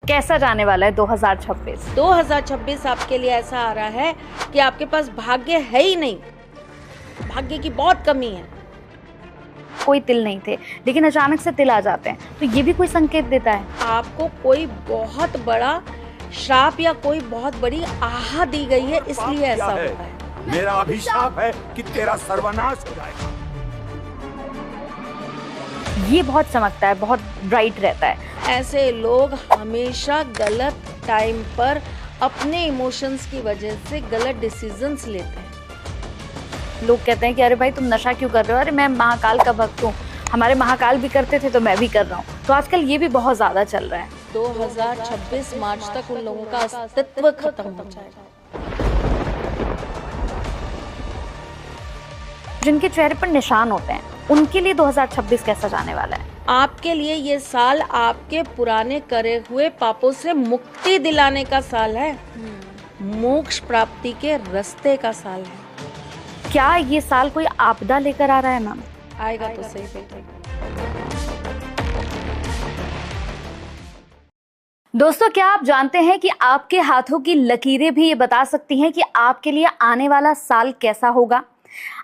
कैसा जाने वाला है 2026? 2026 आपके लिए ऐसा आ रहा है कि आपके पास भाग्य है ही नहीं, भाग्य की बहुत कमी है। कोई तिल नहीं थे लेकिन अचानक से तिल आ जाते हैं, तो ये भी कोई संकेत देता है? आपको कोई बहुत बड़ा श्राप या कोई बहुत बड़ी आह दी गई है, इसलिए ऐसा होता है। मेरा अभिशाप है कि तेरा सर्वनाश हो जाएगा। ये बहुत चमकता है, बहुत ब्राइट रहता है। ऐसे लोग हमेशा गलत टाइम पर अपने इमोशंस की वजह से गलत डिसीजंस लेते हैं। लोग कहते हैं कि अरे भाई तुम नशा क्यों कर रहे हो? अरे मैं महाकाल का भक्त हूँ, हमारे महाकाल भी करते थे तो मैं भी कर रहा हूँ। तो आजकल ये भी बहुत ज्यादा चल रहा है। 2026 मार्च तक उन लोगों का अस्तित्व खत्म हो जाएगा। जिनके चेहरे पर निशान होते हैं उनके लिए 2026 कैसा जाने वाला है? आपके लिए ये साल आपके पुराने करे हुए पापों से मुक्ति दिलाने का साल है, मोक्ष प्राप्ति के रास्ते का साल है। क्या ये साल कोई आपदा लेकर आ रहा है मैम? आएगा तो सही बेटा। दोस्तों, क्या आप जानते हैं कि आपके हाथों की लकीरें भी ये बता सकती हैं कि आपके लिए आने वाला साल कैसा होगा?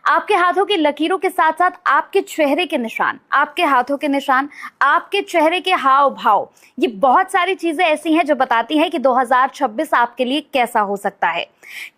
आपके हाथों की लकीरों के साथ साथ आपके चेहरे के निशान, आपके हाथों के निशान, आपके चेहरे के हाव भाव, ये बहुत सारी चीजें ऐसी हैं जो बताती हैं कि 2026 आपके लिए कैसा हो सकता है।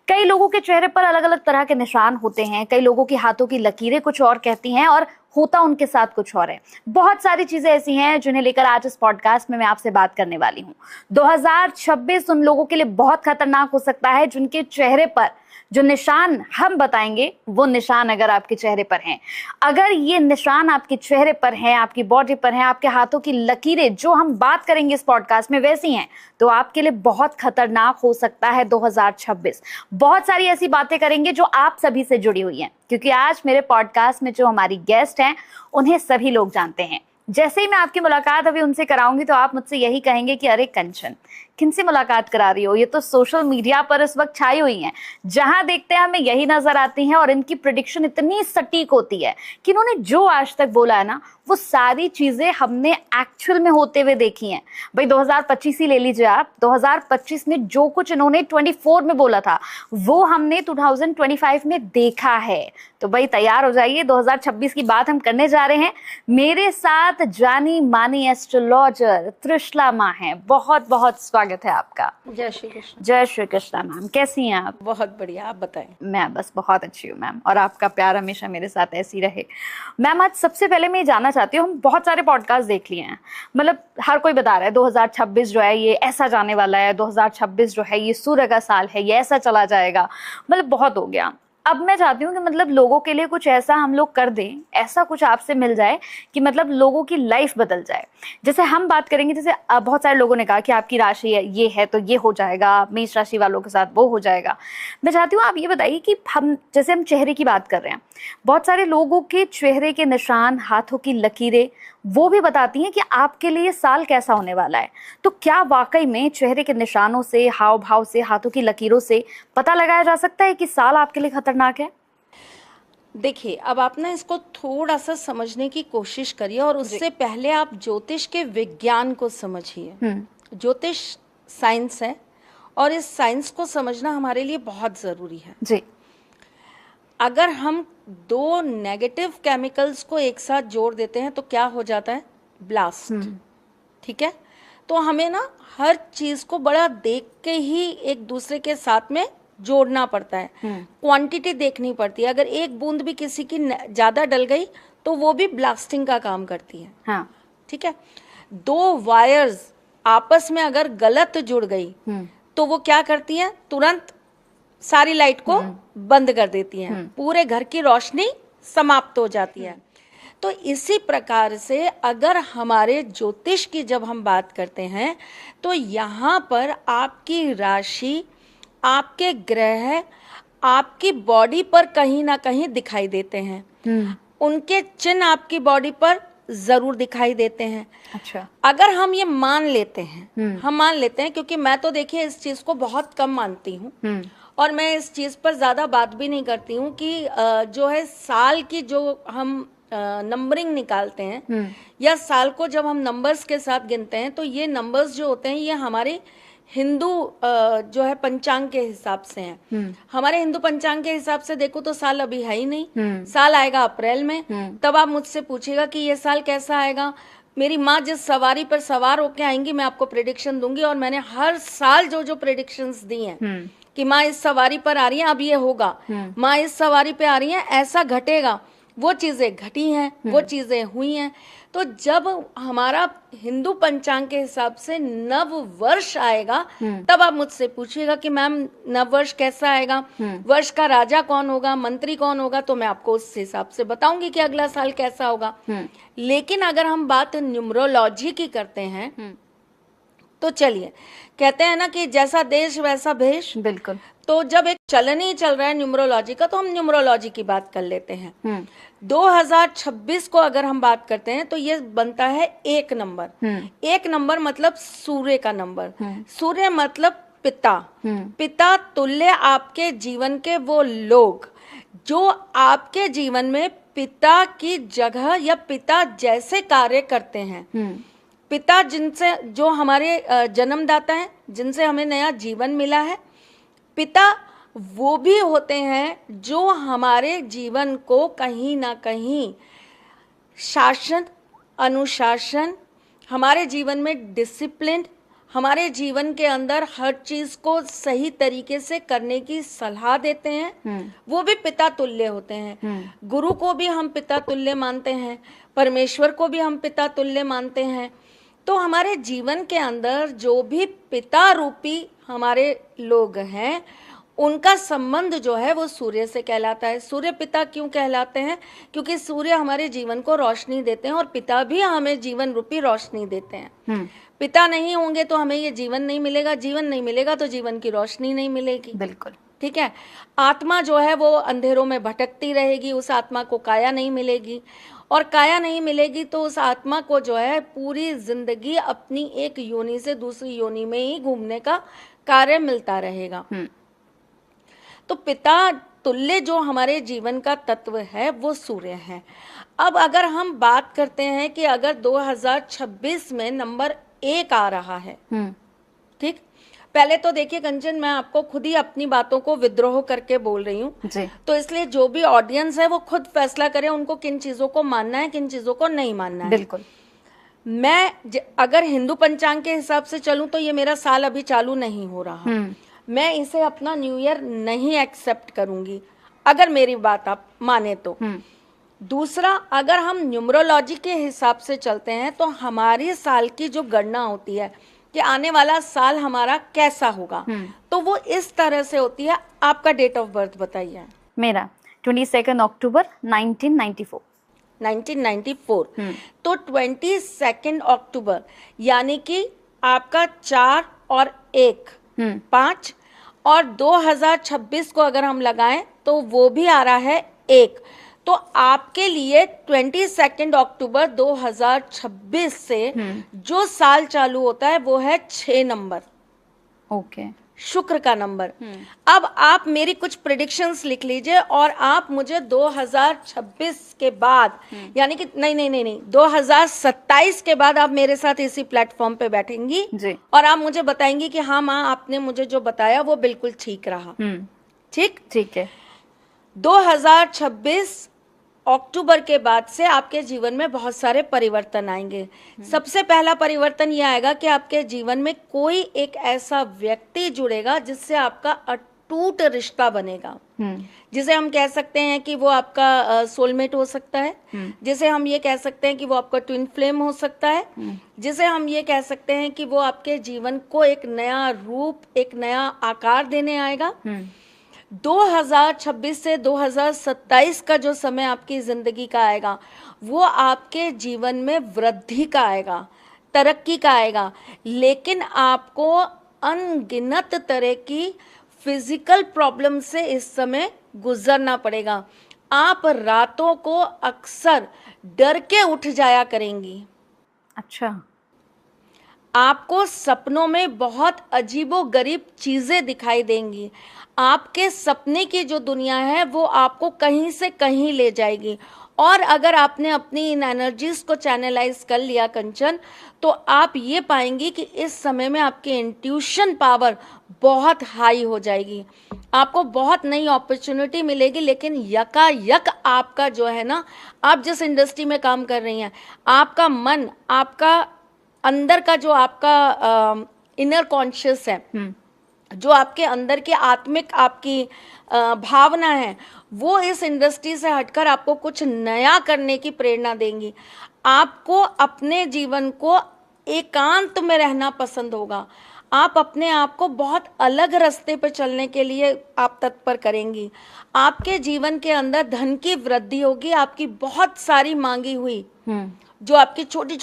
कई लोगों के चेहरे पर अलग अलग तरह के निशान होते हैं, कई लोगों की हाथों की लकीरें कुछ और कहती हैं और होता उनके साथ कुछ और है। बहुत सारी चीजें ऐसी हैं जिन्हें लेकर आज इस पॉडकास्ट में मैं आपसे बात करने वाली हूँ। 2026 उन लोगों के लिए बहुत खतरनाक हो सकता है जिनके चेहरे पर जो निशान हम बताएंगे, वो निशान अगर आपके चेहरे पर हैं, अगर ये निशान आपके चेहरे पर हैं, आपकी बॉडी पर हैं, आपके हाथों की लकीरें जो हम बात करेंगे इस पॉडकास्ट में वैसी हैं, तो आपके लिए बहुत खतरनाक हो सकता है 2026। बहुत सारी ऐसी बातें करेंगे जो आप सभी से जुड़ी हुई हैं, क्योंकि आज मेरे पॉडकास्ट में जो हमारी गेस्ट हैं उन्हें सभी लोग जानते हैं। जैसे ही मैं आपकी मुलाकात अभी उनसे कराऊंगी तो आप मुझसे यही कहेंगे कि अरे कंचन, किनसे मुलाकात करा रही हो? ये तो सोशल मीडिया पर इस वक्त छाई हुई हैं, जहां देखते हैं हमें यही नजर आती हैं और इनकी प्रेडिक्शन इतनी सटीक होती है कि इन्होंने जो आज तक बोला है ना, वो सारी चीजें हमने एक्चुअल में होते हुए देखी हैं। भाई 2025 ही ले लीजिए आप, 2025 में जो कुछ इन्होंने 24 में बोला था वो हमने 2025 में देखा है। तो भाई तैयार हो जाइए, 2026 की बात हम करने जा रहे हैं। मेरे साथ जानी मानी एस्ट्रोलॉजर त्रिशला माँ है। बहुत बहुत स्वागत है आपका। जय श्री कृष्ण। जय श्री कृष्ण मैम, कैसी हैं आप? बहुत बढ़िया, आप बताएं। मैं बस बहुत अच्छी हूँ मैम, और आपका प्यार हमेशा मेरे साथ ऐसी रहे। मैम, आज सबसे पहले मैं ये जानना चाहती हूँ, हम बहुत सारे पॉडकास्ट देख लिए हैं, मतलब हर कोई बता रहा है 2026 जो है ये ऐसा जाने वाला है, 2026 जो है ये सूर्य का साल है, ये ऐसा चला जाएगा, मतलब बहुत हो गया। अब मैं चाहती हूँ कि मतलब लोगों के लिए कुछ ऐसा हम लोग कर दें, ऐसा कुछ आपसे मिल जाए कि मतलब लोगों की लाइफ बदल जाए। जैसे हम बात करेंगे, जैसे बहुत सारे लोगों ने कहा कि आपकी राशि ये है तो ये हो जाएगा, मेष राशि वालों के साथ वो हो जाएगा। मैं चाहती हूँ आप ये बताइए कि हम चेहरे की बात कर रहे हैं, बहुत सारे लोगों के चेहरे के निशान, हाथों की लकीरें वो भी बताती हैं कि आपके लिए साल कैसा होने वाला है। तो क्या वाकई में चेहरे के निशानों से, हाव भाव से, हाथों की लकीरों से पता लगाया जा सकता है कि साल आपके लिए खतरनाक है? देखिए, अब आप ना इसको थोड़ा सा समझने की कोशिश करिए, और उससे पहले आप ज्योतिष के विज्ञान को समझिए। ज्योतिष साइंस है और इस साइंस को समझना हमारे लिए बहुत जरूरी है जी। अगर हम दो नेगेटिव केमिकल्स को एक साथ जोड़ देते हैं तो क्या हो जाता है? ब्लास्ट। ठीक है, तो हमें ना हर चीज को बड़ा देख के ही एक दूसरे के साथ में जोड़ना पड़ता है, क्वांटिटी देखनी पड़ती है। अगर एक बूंद भी किसी की ज्यादा डल गई तो वो भी ब्लास्टिंग का काम करती है। हाँ। ठीक है, दो वायर्स आपस में अगर गलत जुड़ गई तो वो क्या करती है? तुरंत सारी लाइट को बंद कर देती हैं, पूरे घर की रोशनी समाप्त हो जाती है। तो इसी प्रकार से अगर हमारे ज्योतिष की जब हम बात करते हैं तो यहाँ पर आपकी राशि, आपके ग्रह आपकी बॉडी पर कहीं ना कहीं दिखाई देते हैं। उनके चिन्ह आपकी बॉडी पर जरूर दिखाई देते हैं। अच्छा। अगर हम ये मान लेते हैं, हम मान लेते हैं, क्योंकि मैं तो देखिए इस चीज को बहुत कम मानती हूँ और मैं इस चीज पर ज्यादा बात भी नहीं करती हूँ कि जो है साल की जो हम नंबरिंग निकालते हैं या साल को जब हम नंबर्स के साथ गिनते हैं, तो ये नंबर्स जो होते हैं ये हमारे हिंदू जो है पंचांग के हिसाब से हैं। हमारे हिंदू पंचांग के हिसाब से देखो तो साल अभी है ही नहीं, साल आएगा अप्रैल में। तब आप मुझसे पूछिएगा कि ये साल कैसा आएगा। मेरी माँ जिस सवारी पर सवार होके आएंगी मैं आपको प्रेडिक्शन दूंगी, और मैंने हर साल जो जो प्रेडिक्शंस दी हैं कि माँ इस सवारी पर आ रही है, अब ये होगा, माँ इस सवारी पे आ रही है, ऐसा घटेगा, वो चीजें घटी हैं, वो चीजें हुई हैं। तो जब हमारा हिंदू पंचांग के हिसाब से नव वर्ष आएगा, तब आप मुझसे पूछिएगा कि मैम नव वर्ष कैसा आएगा, वर्ष का राजा कौन होगा, मंत्री कौन होगा, तो मैं आपको उस हिसाब से बताऊंगी कि अगला साल कैसा होगा। लेकिन अगर हम बात न्यूमरोलॉजी की करते हैं, तो चलिए, कहते हैं ना कि जैसा देश वैसा भेष। बिल्कुल। तो जब एक चलन ही चल रहा है न्यूमरोलॉजी का, तो हम न्यूमरोलॉजी की बात कर लेते हैं। 2026 को अगर हम बात करते हैं तो ये बनता है 1 नंबर। 1 नंबर मतलब सूर्य का नंबर। सूर्य मतलब पिता। पिता तुल्य आपके जीवन के वो लोग जो आपके जीवन में पिता की जगह या पिता जैसे कार्य करते हैं। पिता जिनसे, जो हमारे जन्मदाता हैं, जिनसे हमें नया जीवन मिला है। पिता वो भी होते हैं जो हमारे जीवन को कहीं ना कहीं शासन, अनुशासन, हमारे जीवन में डिसिप्लिन, हमारे जीवन के अंदर हर चीज को सही तरीके से करने की सलाह देते हैं। वो भी पिता तुल्य होते हैं। गुरु को भी हम पिता तुल्य मानते हैं, परमेश्वर को भी हम पिता तुल्य मानते हैं। तो हमारे जीवन के अंदर जो भी पिता रूपी हमारे लोग हैं, उनका संबंध जो है वो सूर्य से कहलाता है। सूर्य पिता क्यों कहलाते हैं? क्योंकि सूर्य हमारे जीवन को रोशनी देते हैं और पिता भी हमें जीवन रूपी रोशनी देते हैं। पिता नहीं होंगे तो हमें ये जीवन नहीं मिलेगा, जीवन नहीं मिलेगा तो जीवन की रोशनी नहीं मिलेगी। बिल्कुल ठीक है। आत्मा जो है वो अंधेरों में भटकती रहेगी, उस आत्मा को काया नहीं मिलेगी, और काया नहीं मिलेगी तो उस आत्मा को जो है पूरी जिंदगी अपनी एक योनि से दूसरी योनि में ही घूमने का कार्य मिलता रहेगा। तो पिता तुल्य जो हमारे जीवन का तत्व है वो सूर्य है। अब अगर हम बात करते हैं कि अगर 2026 में नंबर 1 आ रहा है, ठीक, पहले तो देखिए कंचन, मैं आपको खुद ही अपनी बातों को विद्रोह करके बोल रही हूँ, तो इसलिए जो भी ऑडियंस है वो खुद फैसला करे उनको किन चीजों को मानना है, किन चीजों को नहीं मानना है। बिल्कुल। मैं अगर हिंदू पंचांग के हिसाब से चलूं तो ये मेरा साल अभी चालू नहीं हो रहा, मैं इसे अपना न्यू ईयर नहीं एक्सेप्ट करूंगी अगर मेरी बात आप माने तो। दूसरा, अगर हम न्यूमरोलॉजी के हिसाब से चलते हैं तो हमारी साल की जो गणना होती है कि आने वाला साल हमारा कैसा होगा, तो वो इस तरह से होती है। आपका डेट ऑफ बर्थ बताइए। मेरा 22 अक्टूबर 1994। 1994। तो 22 अक्टूबर यानी कि आपका 4 और 1 5, और 2026 को अगर हम लगाएं तो वो भी आ रहा है 1। तो आपके लिए 22 अक्टूबर 2026 से जो साल चालू होता है वो है 6 नंबर। ओके। शुक्र का नंबर। अब आप मेरी कुछ प्रेडिक्शंस लिख लीजिए और आप मुझे 2026 के बाद, यानी कि नहीं 2027 के बाद आप मेरे साथ इसी प्लेटफॉर्म पे बैठेंगी जी। और आप मुझे बताएंगी कि हाँ माँ, आपने मुझे जो बताया वो बिल्कुल ठीक रहा। ठीक है। 2026 अक्टूबर के बाद से आपके जीवन में बहुत सारे परिवर्तन आएंगे। सबसे पहला परिवर्तन ये आएगा कि आपके जीवन में कोई एक ऐसा व्यक्ति जुड़ेगा जिससे आपका अटूट रिश्ता बनेगा, जिसे हम कह सकते हैं कि वो आपका सोलमेट हो सकता है, जिसे हम ये कह सकते हैं कि वो आपका ट्विन फ्लेम हो सकता है, जिसे हम ये कह सकते हैं कि वो आपके जीवन को एक नया रूप, एक नया आकार देने आएगा। 2026 से 2027 का जो समय आपकी जिंदगी का आएगा वो आपके जीवन में वृद्धि का आएगा, तरक्की का आएगा, लेकिन आपको अनगिनत तरह की फिजिकल प्रॉब्लम से इस समय गुजरना पड़ेगा। आप रातों को अक्सर डर के उठ जाया करेंगी। अच्छा। आपको सपनों में बहुत अजीबोगरीब चीजें दिखाई देंगी। आपके सपने की जो दुनिया है वो आपको कहीं से कहीं ले जाएगी और अगर आपने अपनी इन एनर्जीज को चैनलाइज कर लिया कंचन, तो आप ये पाएंगी कि इस समय में आपकी इंट्यूशन पावर बहुत हाई हो जाएगी, आपको बहुत नई अपॉर्चुनिटी मिलेगी। लेकिन यकायक आपका जो है ना, आप जिस इंडस्ट्री में काम कर रही हैं, आपका मन, आपका अंदर का जो आपका इनर कॉन्शियस है, जो आपके अंदर की आत्मिक आपकी भावना है, वो इस इंडस्ट्री से हटकर आपको कुछ नया करने की प्रेरणा देंगी। आपको अपने जीवन को एकांत में रहना पसंद होगा, आप अपने आप को बहुत अलग रास्ते पर चलने के लिए आप तत्पर करेंगी। आपके जीवन के अंदर धन की वृद्धि होगी, आपकी बहुत सारी मांगी हुई जो आपकी छोटी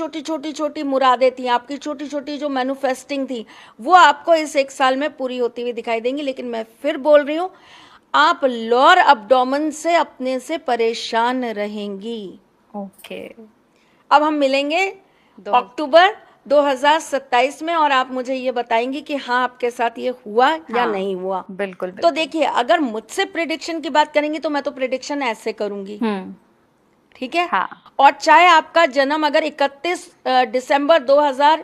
छोटी मुरादें थी, आपकी छोटी छोटी जो मैन्युफेस्टिंग थी, वो आपको इस 1 साल में पूरी होती हुई दिखाई देंगी। लेकिन मैं फिर बोल रही हूँ, आप लोअर अब्डोमेन से अपने से परेशान रहेंगी। ओके। अब हम मिलेंगे अक्टूबर 2027 में, और आप मुझे ये बताएंगी कि हाँ आपके साथ ये हुआ या नहीं हुआ। बिल्कुल। तो देखिए, अगर मुझसे प्रेडिक्शन की बात करेंगी तो मैं तो प्रेडिक्शन ऐसे करूंगी, ठीक है। हाँ। और चाहे आपका जन्म अगर 31 दिसंबर 2000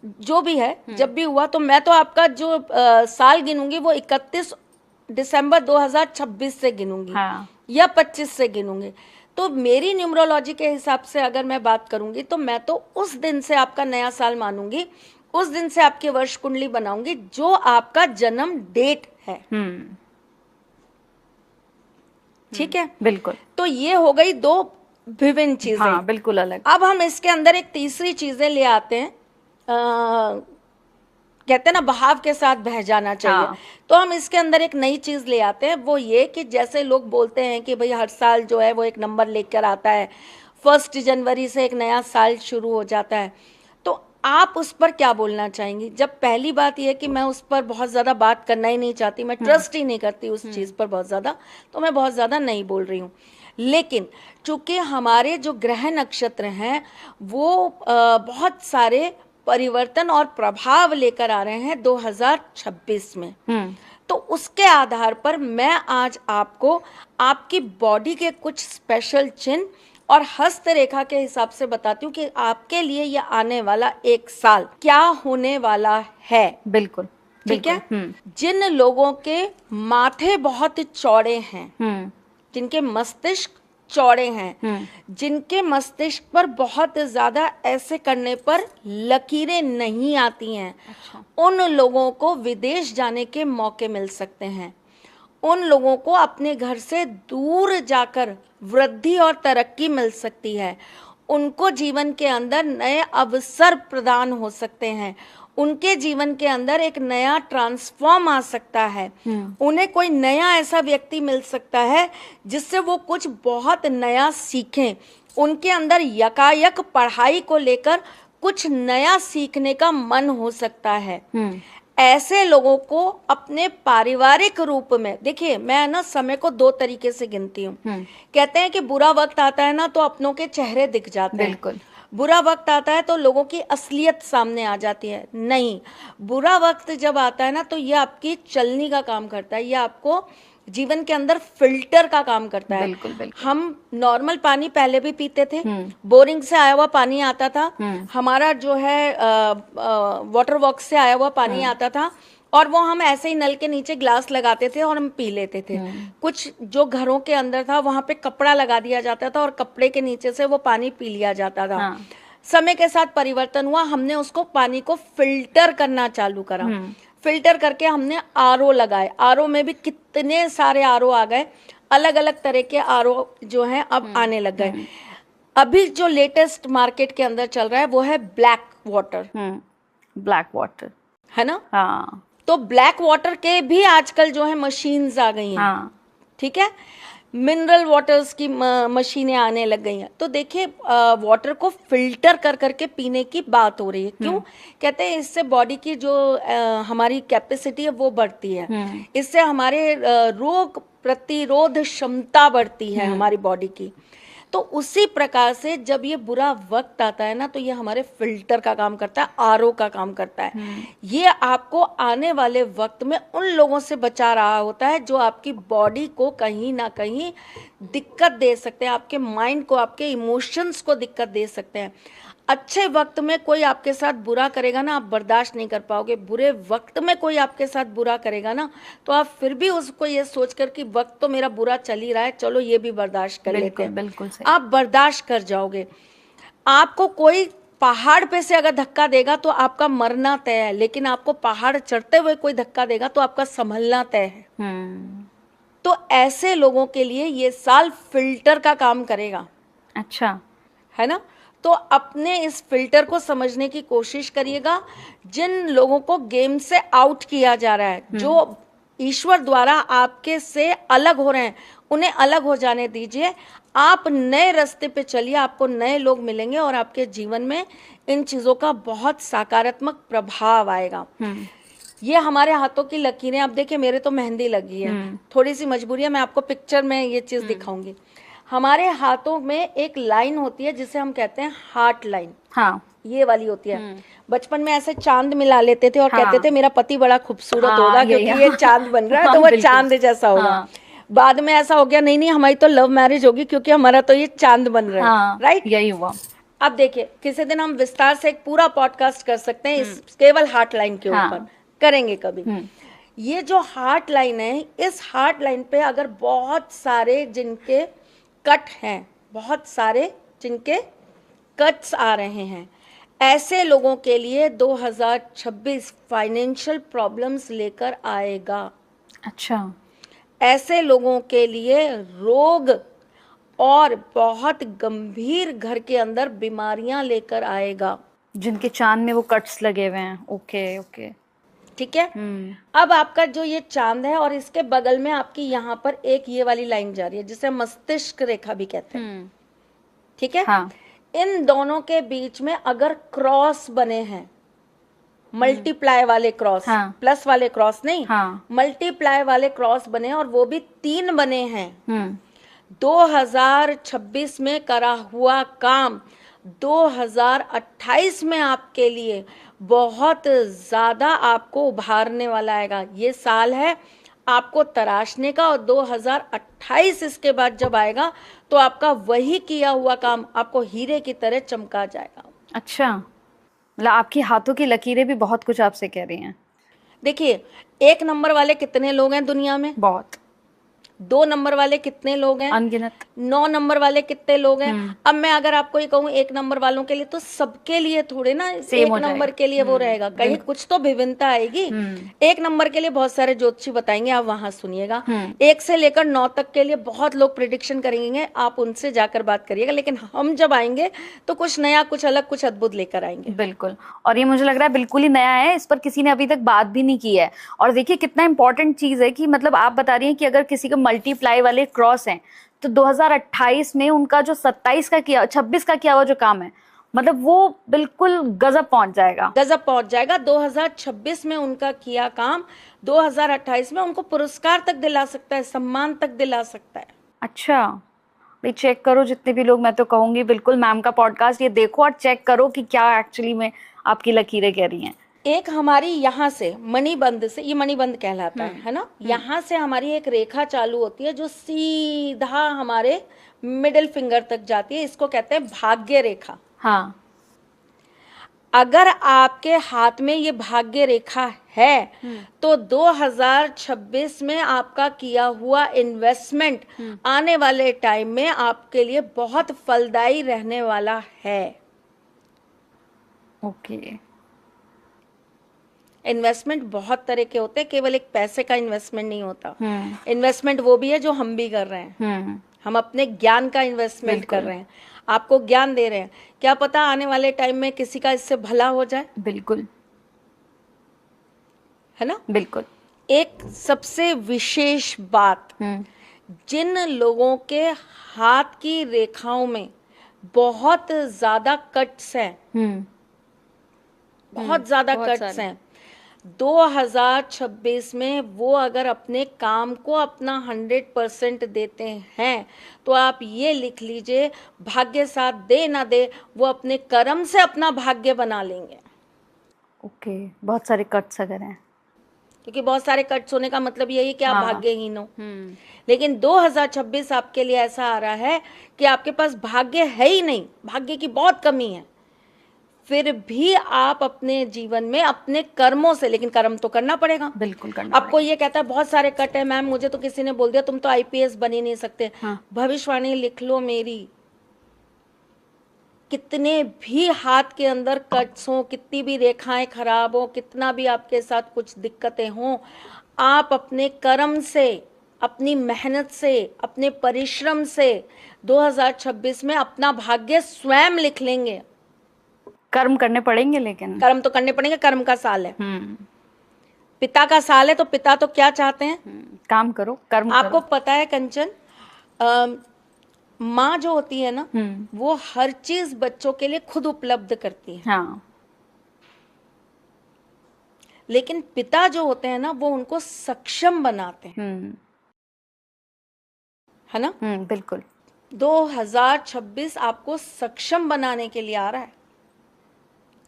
जो भी है, जब भी हुआ, तो मैं तो आपका जो साल गिनूंगी वो 31 दिसंबर 2026 से गिनूंगी, या 25 से गिनूंगी। तो मेरी न्यूमरोलॉजी के हिसाब से अगर मैं बात करूंगी, तो मैं तो उस दिन से आपका नया साल मानूंगी, उस दिन से आपकी वर्ष कुंडली बनाऊंगी जो आपका जन्म डेट है। ठीक है, बिल्कुल। तो ये हो गई 2 विभिन्न चीजें। हाँ, बिल्कुल अलग। अब हम इसके अंदर एक तीसरी चीजें ले आते हैं, कहते हैं ना बहाव के साथ बह जाना चाहिए। तो हम इसके अंदर एक नई चीज ले आते हैं, वो ये कि जैसे लोग बोलते हैं कि भाई हर साल जो है वो एक नंबर लेकर आता है, 1 जनवरी से एक नया साल शुरू हो जाता है, तो आप उस पर क्या बोलना चाहेंगी? जब पहली बात यह कि मैं उस पर बहुत ज्यादा बात करना ही नहीं चाहती, मैं ट्रस्ट ही नहीं करती उस चीज पर बहुत ज्यादा, तो मैं बहुत ज्यादा नहीं बोल रही हूँ। लेकिन चूंकि हमारे जो ग्रह नक्षत्र हैं वो बहुत सारे परिवर्तन और प्रभाव लेकर आ रहे हैं 2026 में, तो उसके आधार पर मैं आज आपको आपकी बॉडी के कुछ स्पेशल चिन्ह और हस्तरेखा के हिसाब से बताती हूँ कि आपके लिए यह आने वाला 1 साल क्या होने वाला है। बिल्कुल, ठीक है। जिन लोगों के माथे बहुत चौड़े हैं, जिनके मस्तिष्क चौड़े हैं, जिनके मस्तिष्क पर बहुत ज्यादा ऐसे करने पर लकीरें नहीं आती हैं, उन लोगों को विदेश जाने के मौके मिल सकते हैं। उन लोगों को अपने घर से दूर जाकर वृद्धि और तरक्की मिल सकती है। उनको जीवन के अंदर नए अवसर प्रदान हो सकते हैं। उनके जीवन के अंदर एक नया ट्रांसफॉर्म आ सकता है। उन्हें कोई नया ऐसा व्यक्ति मिल सकता है जिससे वो कुछ बहुत नया सीखें। उनके अंदर यकायक पढ़ाई को लेकर कुछ नया सीखने का मन हो सकता है। ऐसे लोगों को अपने पारिवारिक रूप में, देखिए मैं ना समय को 2 तरीके से गिनती हूँ। कहते हैं कि बुरा वक्त आता है ना तो अपनों के चेहरे दिख जाते हैं। बिल्कुल। बुरा वक्त आता है तो लोगों की असलियत सामने आ जाती है। नहीं, बुरा वक्त जब आता है ना तो ये आपकी चलनी का काम करता है, ये आपको जीवन के अंदर फिल्टर का काम करता है। बिल्कुल, बिल्कुल। हम नॉर्मल पानी पहले भी पीते थे, बोरिंग से आया हुआ पानी आता था, हमारा जो है वाटर वर्क से आया हुआ पानी आता था, और वो हम ऐसे ही नल के नीचे ग्लास लगाते थे और हम पी लेते थे। कुछ जो घरों के अंदर था वहां पे कपड़ा लगा दिया जाता था और कपड़े के नीचे से वो पानी पी लिया जाता था। समय के साथ परिवर्तन हुआ, हमने उसको पानी को फिल्टर करना चालू करा। फिल्टर करके हमने आरओ लगाए। आरओ में भी कितने सारे आरओ आ गए, अलग अलग तरह के आरओ जो हैं अब आने लग गए। अभी जो लेटेस्ट मार्केट के अंदर चल रहा है वो है ब्लैक वाटर। ब्लैक वाटर है ना। हाँ। तो ब्लैक वाटर के भी आजकल जो है मशीन्स आ गई हैं। ठीक है, मिनरल वाटर्स की मशीनें आने लग गई हैं। तो देखिए वाटर को फिल्टर कर करके पीने की बात हो रही है। क्यों? कहते हैं इससे बॉडी की जो हमारी कैपेसिटी है वो बढ़ती है। इससे हमारे रोग प्रतिरोध क्षमता बढ़ती है हमारी बॉडी की। तो उसी प्रकार से जब ये बुरा वक्त आता है ना, तो ये हमारे फिल्टर का काम करता है, आरओ का काम करता है। ये आपको आने वाले वक्त में उन लोगों से बचा रहा होता है जो आपकी बॉडी को कहीं ना कहीं दिक्कत दे सकते हैं, आपके माइंड को, आपके इमोशंस को दिक्कत दे सकते हैं। अच्छे वक्त में कोई आपके साथ बुरा करेगा ना, आप बर्दाश्त नहीं कर पाओगे। बुरे वक्त में कोई आपके साथ बुरा करेगा ना, तो आप फिर भी उसको ये सोचकर कि वक्त तो मेरा बुरा चल ही रहा है, चलो ये भी बर्दाश्त कर लेते हैं, बिल्कुल सही। आप बर्दाश्त कर जाओगे। आपको कोई पहाड़ पे से अगर धक्का देगा तो आपका मरना तय है, लेकिन आपको पहाड़ चढ़ते हुए कोई धक्का देगा तो आपका संभलना तय है। तो ऐसे लोगों के लिए ये साल फिल्टर का काम करेगा। अच्छा, है ना? तो अपने इस फिल्टर को समझने की कोशिश करिएगा। जिन लोगों को गेम से आउट किया जा रहा है, जो ईश्वर द्वारा आपके से अलग हो रहे हैं, उन्हें अलग हो जाने दीजिए। आप नए रास्ते पे चलिए, आपको नए लोग मिलेंगे और आपके जीवन में इन चीजों का बहुत सकारात्मक प्रभाव आएगा। ये हमारे हाथों की लकीरें। आप देखिए, मेरे तो मेहंदी लगी है, थोड़ी सी मजबूरी है, मैं आपको पिक्चर में ये चीज दिखाऊंगी। हमारे हाथों में एक लाइन होती है जिसे हम कहते हैं हार्ट लाइन। हाँ, ये वाली होती है। बचपन में ऐसे चांद मिला लेते थे और हाँ, कहते थे मेरा पति बड़ा खूबसूरत हाँ, होगा क्योंकि ये चांद बन रहा है, हाँ, तो वो बिल्कुल। चांद जैसा होगा। हाँ। बाद में ऐसा हो गया, नहीं नहीं हमारी तो लव मैरिज होगी क्योंकि हमारा तो ये चांद बन रहा है। हाँ, राइट, यही हुआ। अब देखिए, किसी दिन हम विस्तार से एक पूरा पॉडकास्ट कर सकते हैं इस केवल हार्ट लाइन के ऊपर। करेंगे कभी। ये जो हार्ट लाइन है, इस हार्ट लाइन पे अगर बहुत सारे जिनके कट हैं, बहुत सारे जिनके कट्स आ रहे हैं, ऐसे लोगों के लिए 2026 फाइनेंशियल प्रॉब्लम्स लेकर आएगा। अच्छा, ऐसे लोगों के लिए रोग और बहुत गंभीर घर के अंदर बीमारियां लेकर आएगा। जिनके चांद में वो कट्स लगे हुए हैं। ओके ओके, ठीक है। अब आपका जो ये चांद है और इसके बगल में आपकी यहाँ पर एक ये वाली लाइन जा रही है जिसे मस्तिष्क रेखा भी कहते हैं। ठीक है। हाँ। इन दोनों के बीच में अगर क्रॉस बने हैं, मल्टीप्लाई वाले क्रॉस, हाँ। प्लस वाले क्रॉस नहीं, हाँ। मल्टीप्लाई वाले क्रॉस बने और वो भी 3 बने हैं, 2026 में करा हुआ काम 2028 में आपके लिए बहुत ज्यादा आपको उभारने वाला आएगा। ये साल है आपको तराशने का, और 2028 इसके बाद जब आएगा तो आपका वही किया हुआ काम आपको हीरे की तरह चमका जाएगा। अच्छा, मतलब आपकी हाथों की लकीरें भी बहुत कुछ आपसे कह रही हैं। देखिए, 1 नंबर वाले कितने लोग हैं दुनिया में? बहुत। 2 नंबर वाले कितने लोग हैं? अनगिनत। 9 नंबर वाले कितने लोग हैं? अब मैं अगर आपको ये कहूँ 1 नंबर वालों के लिए, तो सबके लिए थोड़े ना 1 नंबर के लिए वो रहेगा, कहीं कुछ तो विभिन्नता आएगी। 1 नंबर के लिए बहुत सारे ज्योतिषी बताएंगे, आप वहां सुनिएगा। 1 से लेकर 9 तक के लिए बहुत लोग प्रिडिक्शन करेंगे, आप उनसे जाकर बात करिएगा। लेकिन हम जब आएंगे तो कुछ नया, कुछ अलग, कुछ अद्भुत लेकर आएंगे। बिल्कुल, और ये मुझे लग रहा है बिल्कुल ही नया है, इस पर किसी ने अभी तक बात भी नहीं की है। और देखिए कितना इंपॉर्टेंट चीज है कि मतलब आप बता रही हैं कि अगर किसी को मल्टीप्लाई वाले क्रॉस हैं तो 2028 में उनका जो 26 का किया हुआ जो काम है, मतलब वो बिल्कुल गजब पहुंच जाएगा। गजब पहुंच जाएगा। 2026 में उनका किया काम 2028 में उनको पुरस्कार तक दिला सकता है, सम्मान तक दिला सकता है। अच्छा भाई, चेक करो जितने भी लोग, मैं तो कहूंगी बिल्कुल मैम का पॉडकास्ट ये देखो और चेक करो कि क्या एक्चुअली में आपकी लकीरें कह रही हैं। एक हमारी यहाँ से मणिबंध से, ये मणिबंध कहलाता है ना, यहाँ से हमारी एक रेखा चालू होती है जो सीधा हमारे मिडिल फिंगर तक जाती है, इसको कहते हैं भाग्य रेखा। हाँ। अगर आपके हाथ में ये भाग्य रेखा है तो 2026 में आपका किया हुआ इन्वेस्टमेंट आने वाले टाइम में आपके लिए बहुत फलदायी रहने वाला है। ओके। इन्वेस्टमेंट बहुत तरह के होते हैं, केवल एक पैसे का इन्वेस्टमेंट नहीं होता। इन्वेस्टमेंट वो भी है जो हम भी कर रहे हैं। हम अपने ज्ञान का इन्वेस्टमेंट कर रहे हैं, आपको ज्ञान दे रहे हैं। क्या पता आने वाले टाइम में किसी का इससे भला हो जाए। बिल्कुल, है ना। बिल्कुल। एक सबसे विशेष बात, जिन लोगों के हाथ की रेखाओं में बहुत ज्यादा कट्स हैं, बहुत ज्यादा कट्स हैं, 2026 में वो अगर अपने काम को अपना 100% देते हैं तो आप ये लिख लीजिए, भाग्य साथ दे ना दे, वो अपने कर्म से अपना भाग्य बना लेंगे। ओके, बहुत सारे कट्स अगर हैं, क्योंकि बहुत सारे कट्स होने का मतलब यही कि आप हाँ। भाग्यहीन हो। लेकिन 2026 आपके लिए ऐसा आ रहा है कि आपके पास भाग्य है ही नहीं, भाग्य की बहुत कमी है, फिर भी आप अपने जीवन में अपने कर्मों से, लेकिन कर्म तो करना पड़ेगा। बिल्कुल करना आपको ये कहता है बहुत सारे कट है मैम, मुझे तो किसी ने बोल दिया तुम तो आईपीएस बन ही नहीं सकते। हाँ। भविष्यवाणी लिख लो मेरी, कितने भी हाथ के अंदर कट्स हो, कितनी भी रेखाएं खराब हो, कितना भी आपके साथ कुछ दिक्कतें हों, आप अपने कर्म से, अपनी मेहनत से, अपने परिश्रम से 2026 में अपना भाग्य स्वयं लिख लेंगे। कर्म करने पड़ेंगे, लेकिन कर्म तो करने पड़ेंगे, कर्म का साल है, पिता का साल है, तो पिता तो क्या चाहते हैं? काम करो, कर्म आपको करो। पता है कंचन, माँ जो होती है ना, वो हर चीज बच्चों के लिए खुद उपलब्ध करती है। हाँ। लेकिन पिता जो होते हैं ना, वो उनको सक्षम बनाते हैं, है ना? बिल्कुल। 2026 आपको सक्षम बनाने के लिए आ रहा है,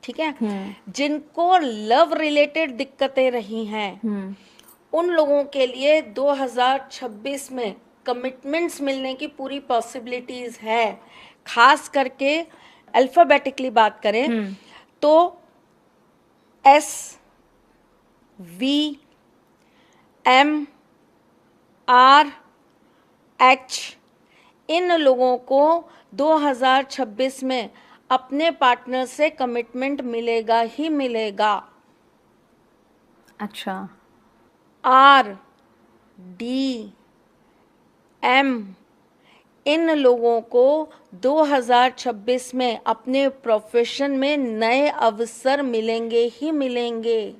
ठीक है? जिनको लव रिलेटेड दिक्कतें रही हैं, उन लोगों के लिए 2026 में कमिटमेंट्स मिलने की पूरी पॉसिबिलिटीज है। खास करके अल्फाबेटिकली बात करें तो S, V, M, R, H, इन लोगों को 2026 में अपने पार्टनर से कमिटमेंट मिलेगा ही मिलेगा। अच्छा। R, D, M, इन लोगों को 2026 में अपने प्रोफेशन में नए अवसर मिलेंगे ही मिलेंगे।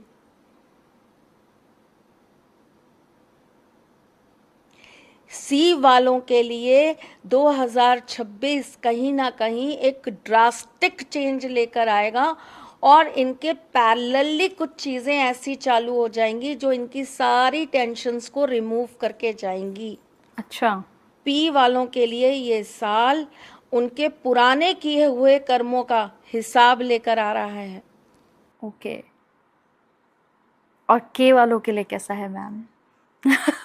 सी वालों के लिए 2026 कहीं ना कहीं एक ड्रास्टिक चेंज लेकर आएगा और इनके पैरेलली कुछ चीज़ें ऐसी चालू हो जाएंगी जो इनकी सारी टेंशन्स को रिमूव करके जाएंगी। अच्छा। पी वालों के लिए ये साल उनके पुराने किए हुए कर्मों का हिसाब लेकर आ रहा है। ओके। और के वालों के लिए कैसा है मैम?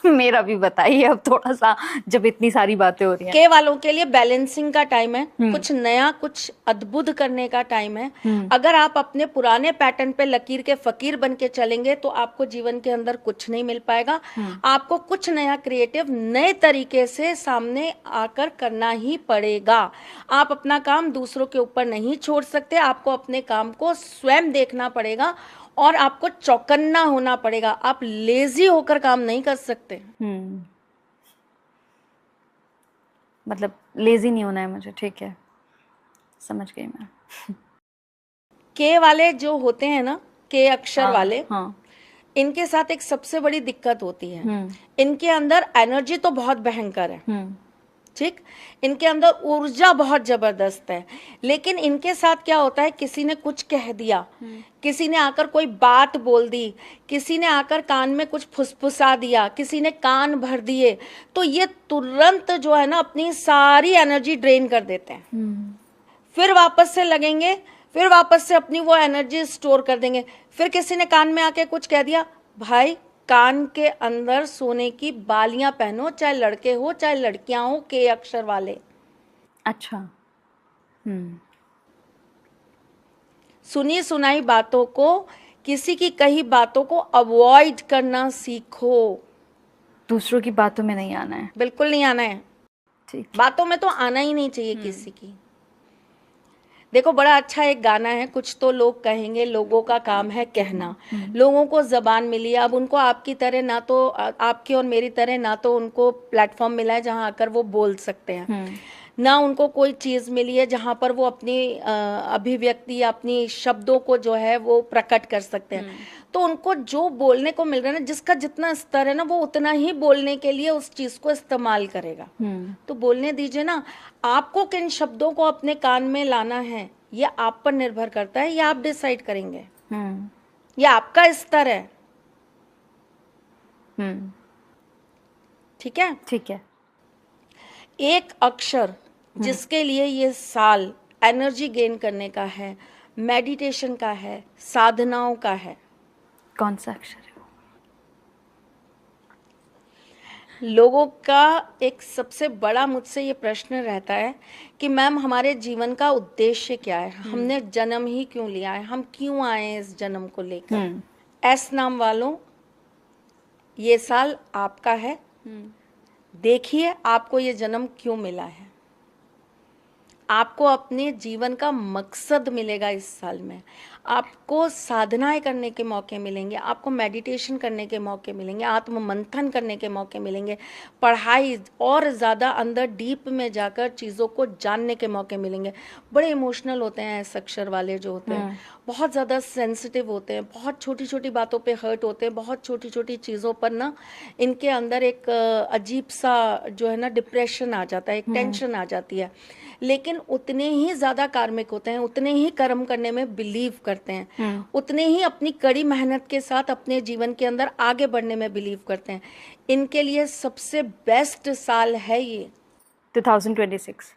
मेरा भी बताइए अब थोड़ा सा, जब इतनी सारी बातें हो रही हैं। के वालों के लिए बैलेंसिंग का टाइम है, कुछ नया, कुछ अद्भुत करने का टाइम है। अगर आप अपने पुराने पैटर्न पे लकीर के फकीर बन के चलेंगे तो आपको जीवन के अंदर कुछ नहीं मिल पाएगा। आपको कुछ नया क्रिएटिव नए तरीके से सामने आकर करना ही पड़ेगा। आप अपना काम दूसरों के ऊपर नहीं छोड़ सकते, आपको अपने काम को स्वयं देखना पड़ेगा और आपको चौकन्ना होना पड़ेगा। आप लेजी होकर काम नहीं कर सकते। मतलब लेजी नहीं होना है मुझे, ठीक है, समझ गई मैं। के वाले जो होते हैं ना, के अक्षर वाले, हाँ। इनके साथ एक सबसे बड़ी दिक्कत होती है, इनके अंदर एनर्जी तो बहुत भयंकर है, ठीक, इनके अंदर ऊर्जा बहुत जबरदस्त है, लेकिन इनके साथ क्या होता है, किसी ने कुछ कह दिया, किसी ने आकर कोई बात बोल दी, किसी ने आकर कान में कुछ फुसफुसा दिया, किसी ने कान भर दिए, तो ये तुरंत जो है ना अपनी सारी एनर्जी ड्रेन कर देते हैं। फिर वापस से लगेंगे, फिर वापस से अपनी वो एनर्जी स्टोर कर देंगे। फिर किसी ने कान में आके कुछ कह दिया, भाई कान के अंदर सोने की बालियां पहनो, चाहे लड़के हो चाहे लड़कियां हो, के अक्षर वाले। अच्छा। सुनी सुनाई बातों को, किसी की कही बातों को अवॉइड करना सीखो। दूसरों की बातों में नहीं आना है। बिल्कुल नहीं आना है, ठीक। बातों में तो आना ही नहीं चाहिए किसी की। देखो बड़ा अच्छा एक गाना है, कुछ तो लोग कहेंगे, लोगों का काम है कहना। लोगों को जबान मिली है, अब उनको आपकी तरह ना तो, आपकी और मेरी तरह ना तो उनको प्लेटफॉर्म मिला है जहां आकर वो बोल सकते हैं, ना उनको कोई चीज़ मिली है जहां पर वो अपनी अभिव्यक्ति या अपनी शब्दों को जो है वो प्रकट कर सकते हैं। तो उनको जो बोलने को मिल रहा है ना, जिसका जितना स्तर है ना, वो उतना ही बोलने के लिए उस चीज़ को इस्तेमाल करेगा। तो बोलने दीजिए ना। आपको किन शब्दों को अपने कान में लाना है ये आप पर निर्भर करता है, ये आप डिसाइड करेंगे। ये आपका स्तर है। ठीक है। ठीक है। एक अक्षर जिसके लिए ये साल एनर्जी गेन करने का है, मेडिटेशन का है, साधनाओं का है, कौन सा अक्षर है? लोगों का एक सबसे बड़ा मुझसे ये प्रश्न रहता है कि मैम हमारे जीवन का उद्देश्य क्या है, हमने जन्म ही क्यों लिया है, हम क्यों आए हैं इस जन्म को लेकर। एस नाम वालों, ये साल आपका है। देखिए आपको ये जन्म क्यों मिला है, आपको अपने जीवन का मकसद मिलेगा इस साल में, आपको साधनाएं करने के मौके मिलेंगे, आपको मेडिटेशन करने के मौके मिलेंगे, आत्म मंथन करने के मौके मिलेंगे, पढ़ाई और ज़्यादा अंदर डीप में जाकर चीज़ों को जानने के मौके मिलेंगे। बड़े इमोशनल होते हैं ऐसे अक्षर वाले जो होते हैं, बहुत ज़्यादा सेंसिटिव होते हैं, बहुत छोटी छोटी बातों पे हर्ट होते हैं, बहुत छोटी छोटी चीज़ों पर ना इनके अंदर एक अजीब सा जो है ना डिप्रेशन आ जाता है, एक टेंशन आ जाती है। लेकिन उतने ही ज़्यादा कार्मिक होते हैं, उतने ही कर्म करने में बिलीव करते हैं, उतने ही अपनी कड़ी मेहनत के साथ अपने जीवन के अंदर आगे बढ़ने में बिलीव करते हैं। इनके लिए सबसे बेस्ट साल है ये 2026।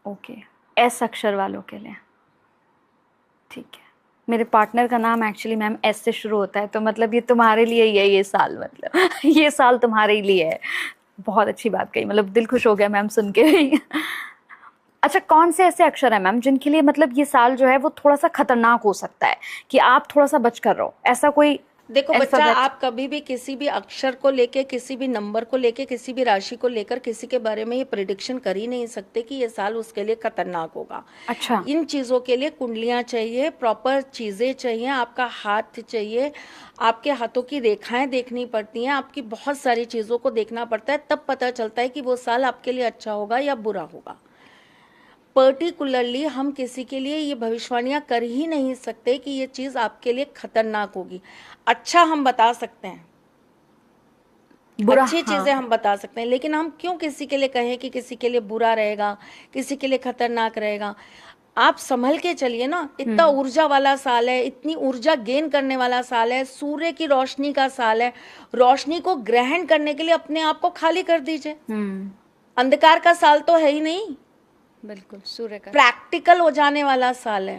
ओके, एस अक्षर वालों के लिए। ठीक है। मेरे पार्टनर का नाम एक्चुअली मैम एस से शुरू होता है, तो मतलब ये तुम्हारे लिए ही है ये साल, मतलब ये साल तुम्हारे लिए है। बहुत अच्छी बात कही, मतलब दिल खुश हो गया मैम सुन के। अच्छा, कौन से ऐसे अक्षर हैं मैम जिनके लिए मतलब ये साल जो है वो थोड़ा सा खतरनाक हो सकता है कि आप थोड़ा सा बच कर रहो, ऐसा कोई? देखो बच्चा, आप कभी भी किसी भी अक्षर को लेके, किसी भी नंबर को लेके, किसी भी राशि को लेकर किसी के बारे में ये प्रिडिक्शन कर ही नहीं सकते कि ये साल उसके लिए खतरनाक होगा। अच्छा। इन चीज़ों के लिए कुंडलियाँ चाहिए, प्रॉपर चीज़ें चाहिए, आपका हाथ चाहिए, आपके हाथों की रेखाएं देखनी पड़ती हैं, आपकी बहुत सारी चीज़ों को देखना पड़ता है, तब पता चलता है कि वो साल आपके लिए अच्छा होगा या बुरा होगा। पर्टिकुलरली हम किसी के लिए ये भविष्यवाणियां कर ही नहीं सकते कि ये चीज़ आपके लिए खतरनाक होगी। अच्छा हम बता सकते हैं, बुरा, अच्छी चीज़ें हम बता सकते हैं, लेकिन हम क्यों किसी के लिए कहें कि किसी के लिए बुरा रहेगा, किसी के लिए खतरनाक रहेगा। आप संभल के चलिए ना, इतना ऊर्जा वाला साल है, इतनी ऊर्जा गेन करने वाला साल है, सूर्य की रोशनी का साल है। रोशनी को ग्रहण करने के लिए अपने आप को खाली कर दीजिए। अंधकार का साल तो है ही नहीं, बिल्कुल सूर्य का प्रैक्टिकल हो जाने वाला साल है।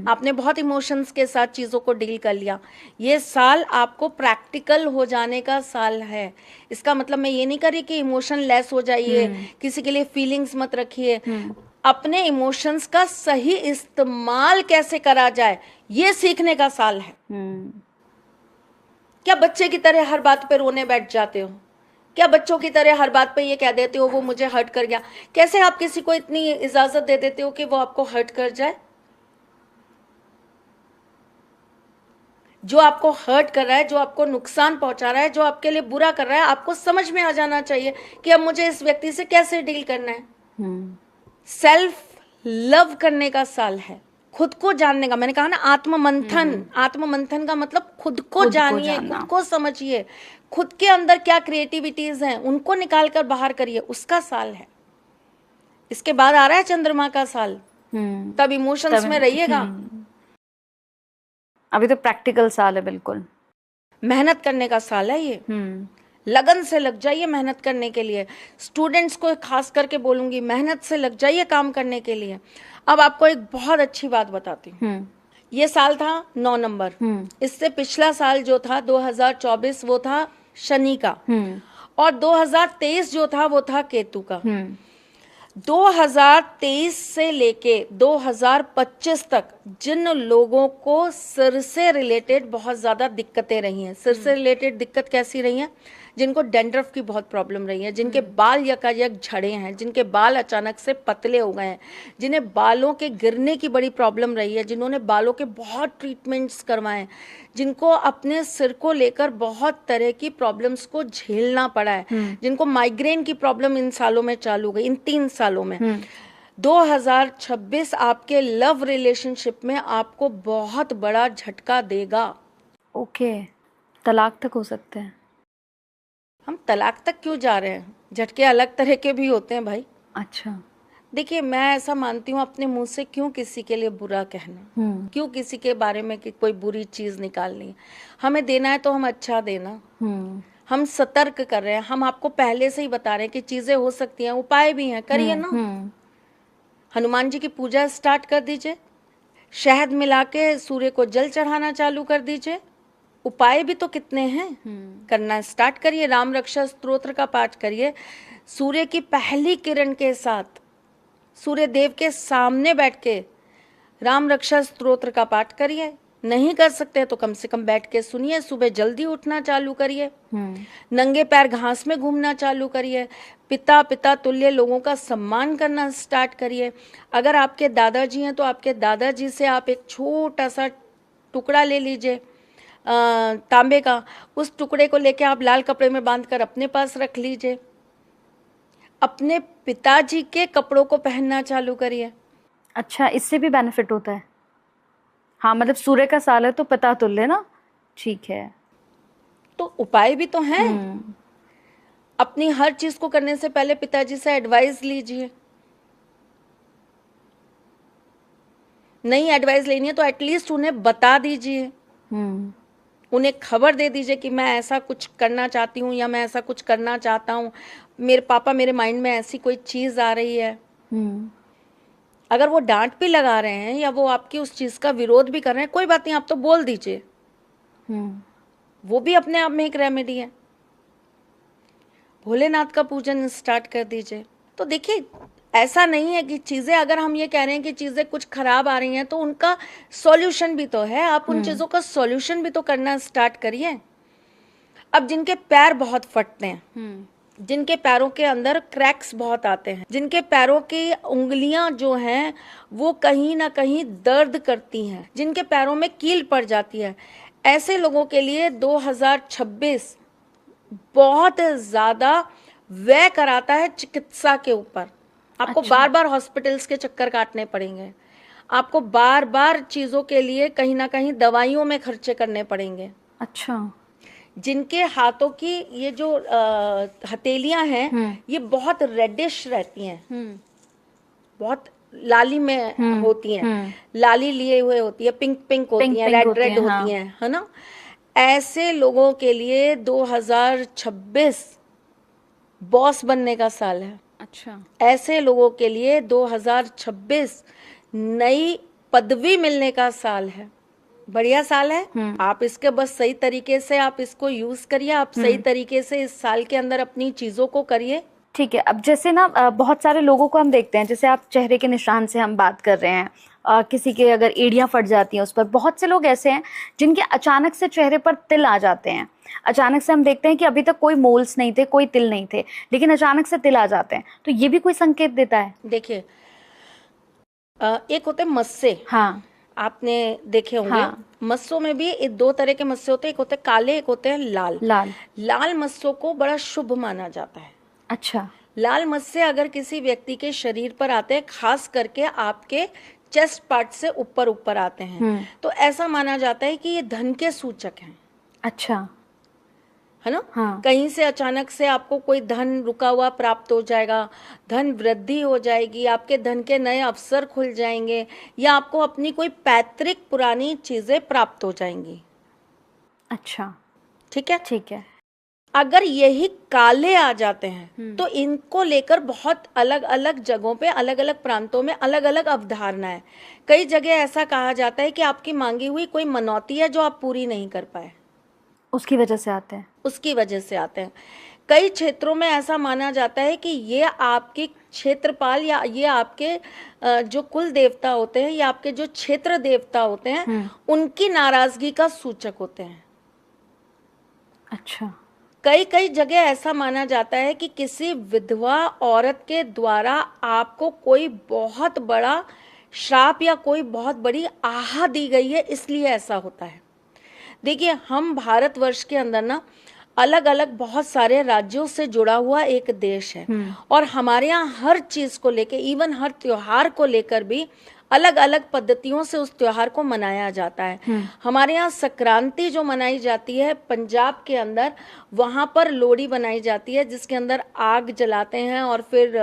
आपने बहुत इमोशंस के साथ चीज़ों को डील कर लिया, ये साल आपको प्रैक्टिकल हो जाने का साल है। इसका मतलब मैं ये नहीं कर रही कि इमोशन लेस हो जाइए, किसी के लिए फीलिंग्स मत रखिए। अपने इमोशंस का सही इस्तेमाल कैसे करा जाए ये सीखने का साल है। क्या बच्चे की तरह हर बात पे रोने बैठ जाते हो? क्या बच्चों की तरह हर बात पे ये कह देते हो वो मुझे हर्ट कर गया? कैसे आप किसी को इतनी इजाजत दे देते हो कि वो आपको हर्ट कर जाए? जो आपको हर्ट कर रहा है, जो आपको नुकसान पहुंचा रहा है, जो आपके लिए बुरा कर रहा है, आपको समझ में आ जाना चाहिए कि अब मुझे इस व्यक्ति से कैसे डील करना है। सेल्फ लव करने का साल है, खुद को जानने का। मैंने कहा ना आत्म मंथन, आत्म मंथन का मतलब खुद को जानिए, खुद को समझिए, खुद के अंदर क्या क्रिएटिविटीज हैं उनको निकाल कर बाहर करिए, उसका साल है। इसके बाद आ रहा है चंद्रमा का साल, तब इमोशंस में रहिएगा। अभी तो प्रैक्टिकल साल है, बिल्कुल मेहनत करने का साल है ये। लगन से लग जाइए मेहनत करने के लिए। स्टूडेंट्स को खास करके बोलूंगी, मेहनत से लग जाइए काम करने के लिए। अब आपको एक बहुत अच्छी बात बताती हूँ। ये साल था 9 नंबर, इससे पिछला साल जो था 2024 वो था शनि का, और 2023 जो था वो था केतु का। 2023 से लेके 2025 तक जिन लोगों को सिर से रिलेटेड बहुत ज़्यादा दिक्कतें रही हैं, सिर से रिलेटेड दिक्कत कैसी रही हैं? जिनको डेंड्रफ की बहुत प्रॉब्लम रही है, जिनके बाल यकायक झड़े हैं, जिनके बाल अचानक से पतले हो गए हैं, जिन्हें बालों के गिरने की बड़ी प्रॉब्लम रही है, जिन्होंने बालों के बहुत ट्रीटमेंट्स करवाए, जिनको अपने सिर को लेकर बहुत तरह की प्रॉब्लम्स को झेलना पड़ा है, जिनको माइग्रेन की प्रॉब्लम इन सालों में चालू हो गई, इन 3 सालों में। 2026 आपके लव रिलेशनशिप में आपको बहुत बड़ा झटका देगा। ओके, तलाक तक हो सकते हैं। हम तलाक तक क्यों जा रहे हैं? झटके अलग तरह के भी होते हैं भाई। अच्छा, देखिए, मैं ऐसा मानती हूँ, अपने मुंह से क्यों किसी के लिए बुरा कहना, क्यों किसी के बारे में कि कोई बुरी चीज निकालनी। हमें देना है तो हम अच्छा देना। हम सतर्क कर रहे हैं, हम आपको पहले से ही बता रहे हैं कि चीजें हो सकती हैं, उपाय भी हैं, करिए ना। हनुमान जी की पूजा स्टार्ट कर दीजिए, शहद मिला के सूर्य को जल चढ़ाना चालू कर दीजिए। उपाय भी तो कितने हैं, करना स्टार्ट करिए। राम रक्षा स्तोत्र का पाठ करिए, सूर्य की पहली किरण के साथ सूर्य देव के सामने बैठ के राम रक्षा स्तोत्र का पाठ करिए। नहीं कर सकते तो कम से कम बैठ के सुनिए। सुबह जल्दी उठना चालू करिए, नंगे पैर घास में घूमना चालू करिए। पिता पिता तुल्य लोगों का सम्मान करना स्टार्ट करिए। अगर आपके दादाजी हैं तो आपके दादाजी से आप एक छोटा सा टुकड़ा ले लीजिए तांबे का, उस टुकड़े को लेके आप लाल कपड़े में बांध कर अपने पास रख लीजिए। अपने पिताजी के कपड़ों को पहनना चालू करिए। अच्छा, इससे भी बेनिफिट होता है? हाँ, मतलब सूर्य का साल है तो पिता तुल्य ना, ठीक है। तो उपाय भी तो हैं। अपनी हर चीज को करने से पहले पिताजी से एडवाइस लीजिए। नई एडवाइस लेनी है तो एटलीस्ट उन्हें बता दीजिए, उन्हें खबर दे दीजिए कि मैं ऐसा कुछ करना चाहती हूँ या मैं ऐसा कुछ करना चाहता हूँ, मेरे पापा मेरे माइंड में ऐसी कोई चीज आ रही है। अगर वो डांट भी लगा रहे हैं या वो आपकी उस चीज का विरोध भी कर रहे हैं, कोई बात नहीं, आप तो बोल दीजिए। वो भी अपने आप में एक रेमेडी है। भोलेनाथ का पूजन स्टार्ट कर दीजिए। तो देखिए, ऐसा नहीं है कि चीजें, अगर हम ये कह रहे हैं कि चीजें कुछ खराब आ रही हैं तो उनका सॉल्यूशन भी तो है। आप उन चीजों का सॉल्यूशन भी तो करना स्टार्ट करिए। अब जिनके पैर बहुत फटते हैं, जिनके पैरों के अंदर क्रैक्स बहुत आते हैं, जिनके पैरों की उंगलियां जो हैं वो कहीं ना कहीं दर्द करती हैं, जिनके पैरों में कील पड़ जाती है, ऐसे लोगों के लिए 2026 बहुत ज्यादा व्यय कराता है चिकित्सा के ऊपर। आपको बार बार हॉस्पिटल्स के चक्कर काटने पड़ेंगे, आपको बार बार चीजों के लिए कहीं ना कहीं दवाइयों में खर्चे करने पड़ेंगे। अच्छा, जिनके हाथों की ये जो हथेलियां हैं ये बहुत रेडिश रहती हैं, बहुत लाली में होती हैं, लाली लिए हुए होती है, पिंक पिंक होती हैं, रेड रेड होती हैं, है ना। ऐसे लोगों के लिए 2026 बॉस बनने का साल है। अच्छा, ऐसे लोगों के लिए 2026 नई पदवी मिलने का साल है। बढ़िया साल है। आप इसके बस सही तरीके से आप इसको यूज करिए, आप सही तरीके से इस साल के अंदर अपनी चीजों को करिए। ठीक है। अब जैसे ना बहुत सारे लोगों को हम देखते हैं, जैसे आप चेहरे के निशान से हम बात कर रहे हैं, किसी के अगर एड़ियां फट जाती हैं उस पर, बहुत से लोग ऐसे हैं जिनके अचानक से चेहरे पर तिल आ जाते हैं। अचानक से हम देखते हैं कि अभी तक कोई मोल्स नहीं थे, कोई तिल नहीं थे, लेकिन अचानक से तिल आ जाते हैं, तो ये भी कोई संकेत देता है? देखिए, एक होते मस्से। हाँ, आपने देखे होंगे। हाँ। मस्सों में भी दो तरह के मस्से होते हैं, एक होते हैं काले, एक होते हैं लाल। लाल मस्सों को बड़ा शुभ माना जाता है। अच्छा, लाल मस्से अगर किसी व्यक्ति के शरीर पर आते हैं, खास करके आपके चेस्ट पार्ट से ऊपर ऊपर आते हैं, तो ऐसा माना जाता है कि ये धन के सूचक हैं। अच्छा, है ना। हाँ। कहीं से अचानक से आपको कोई धन रुका हुआ प्राप्त हो जाएगा, धन वृद्धि हो जाएगी, आपके धन के नए अवसर खुल जाएंगे, या आपको अपनी कोई पैतृक पुरानी चीजें प्राप्त हो जाएंगी। अच्छा, ठीक है, ठीक है। अगर यही काले आ जाते हैं तो इनको लेकर बहुत अलग अलग जगहों पे, अलग अलग प्रांतों में अलग अलग अवधारणा है। कई जगह ऐसा कहा जाता है कि आपकी मांगी हुई कोई मनौती है जो आप पूरी नहीं कर पाए, उसकी वजह से आते हैं। उसकी वजह से आते हैं। कई क्षेत्रों में ऐसा माना जाता है कि ये आपके क्षेत्रपाल या ये आपके जो कुल देवता होते हैं या आपके जो क्षेत्र देवता होते हैं उनकी नाराजगी का सूचक होते हैं। अच्छा, कई कई जगह ऐसा माना जाता है कि किसी विधवा औरत के द्वारा आपको कोई बहुत बड़ा श्राप या कोई बहुत बड़ी आह दी गई है, इसलिए ऐसा होता है। देखिए, हम भारतवर्ष के अंदर ना अलग अलग बहुत सारे राज्यों से जुड़ा हुआ एक देश है, और हमारे यहाँ हर चीज को लेके, इवन हर त्योहार को लेकर भी अलग अलग पद्धतियों से उस त्योहार को मनाया जाता है। हमारे यहाँ संक्रांति जो मनाई जाती है पंजाब के अंदर, वहां पर लोहड़ी बनाई जाती है जिसके अंदर आग जलाते हैं और फिर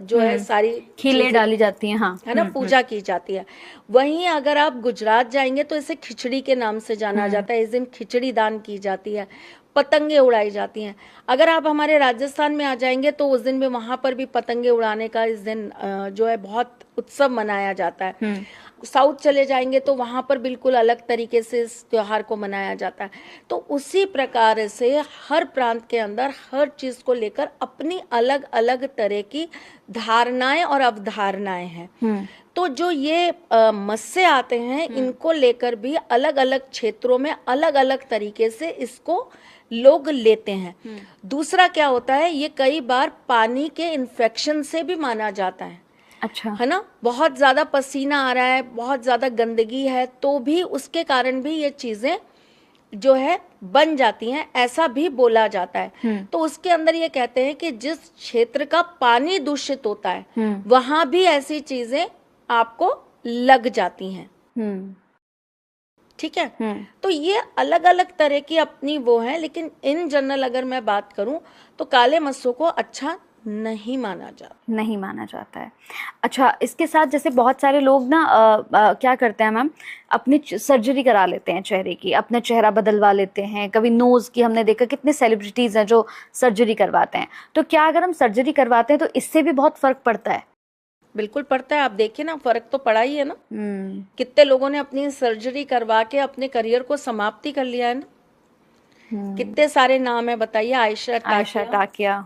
जो है सारी खीले डाली जाती हैं, हाँ, है ना, पूजा की जाती है। वहीं अगर आप गुजरात जाएंगे तो इसे खिचड़ी के नाम से जाना जाता है। इस दिन खिचड़ी दान की जाती है, पतंगे उड़ाई जाती हैं। अगर आप हमारे राजस्थान में आ जाएंगे तो उस दिन भी वहां पर भी पतंगे उड़ाने का इस दिन जो है बहुत उत्सव मनाया जाता है। साउथ चले जाएंगे तो वहां पर बिल्कुल अलग तरीके से इस त्योहार को मनाया जाता है। तो उसी प्रकार से हर प्रांत के अंदर हर चीज को लेकर अपनी अलग अलग तरह की धारणाएं और अवधारणाएं हैं। तो जो ये मत्स्य आते हैं, इनको लेकर भी अलग अलग क्षेत्रों में अलग अलग तरीके से इसको लोग लेते हैं। दूसरा क्या होता है, ये कई बार पानी के इन्फेक्शन से भी माना जाता है। अच्छा, है ना, बहुत ज्यादा पसीना आ रहा है, बहुत ज्यादा गंदगी है, तो भी उसके कारण भी ये चीजें जो है बन जाती हैं, ऐसा भी बोला जाता है। तो उसके अंदर ये कहते हैं कि जिस क्षेत्र का पानी दूषित होता है वहां भी ऐसी चीजें आपको लग जाती हैं। ठीक है। तो ये अलग अलग तरह की अपनी वो है, लेकिन इन जनरल अगर मैं बात करूं तो काले मस्सों को अच्छा नहीं माना जाता है। अच्छा, इसके साथ जैसे बहुत सारे लोग ना क्या करते हैं मैम, अपनी सर्जरी करा लेते हैं चेहरे की, अपना चेहरा बदलवा लेते हैं। कभी नोज की हमने देखा, कितने सेलिब्रिटीज हैं जो सर्जरी करवाते हैं। तो क्या अगर हम सर्जरी करवाते हैं तो इससे भी बहुत फर्क पड़ता है? बिल्कुल पड़ता है। आप देखिए ना, फर्क तो पड़ा ही है ना। कितने लोगों ने अपनी सर्जरी करवा के अपने करियर को समाप्ति कर लिया है ना। कितने सारे नाम है, बताइए। आयशा टाकिया।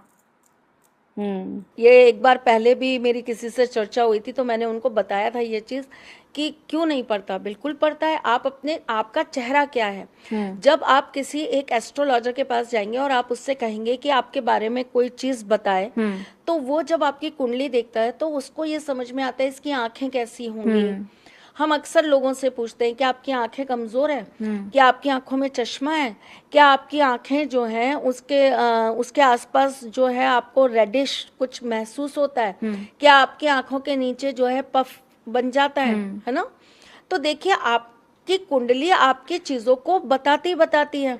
ये एक बार पहले भी मेरी किसी से चर्चा हुई थी तो मैंने उनको बताया था ये चीज कि क्यों नहीं पड़ता। बिल्कुल पड़ता है। आपका चेहरा क्या है, जब आप किसी एक एस्ट्रोलॉजर के पास जाएंगे और आप उससे कहेंगे कि आपके बारे में कोई चीज बताए, तो वो जब आपकी कुंडली देखता है तो उसको ये समझ में आता है इसकी आंखें कैसी होंगी। हम अक्सर लोगों से पूछते हैं कि आपकी आंखें कमजोर है, क्या आपकी आंखों में चश्मा है, क्या आपकी आंखें जो हैं उसके आसपास जो है आपको रेडिश कुछ महसूस होता है, क्या आपकी आंखों के नीचे जो है पफ बन जाता है ना। तो देखिए, आपकी कुंडली आपकी चीजों को बताती है।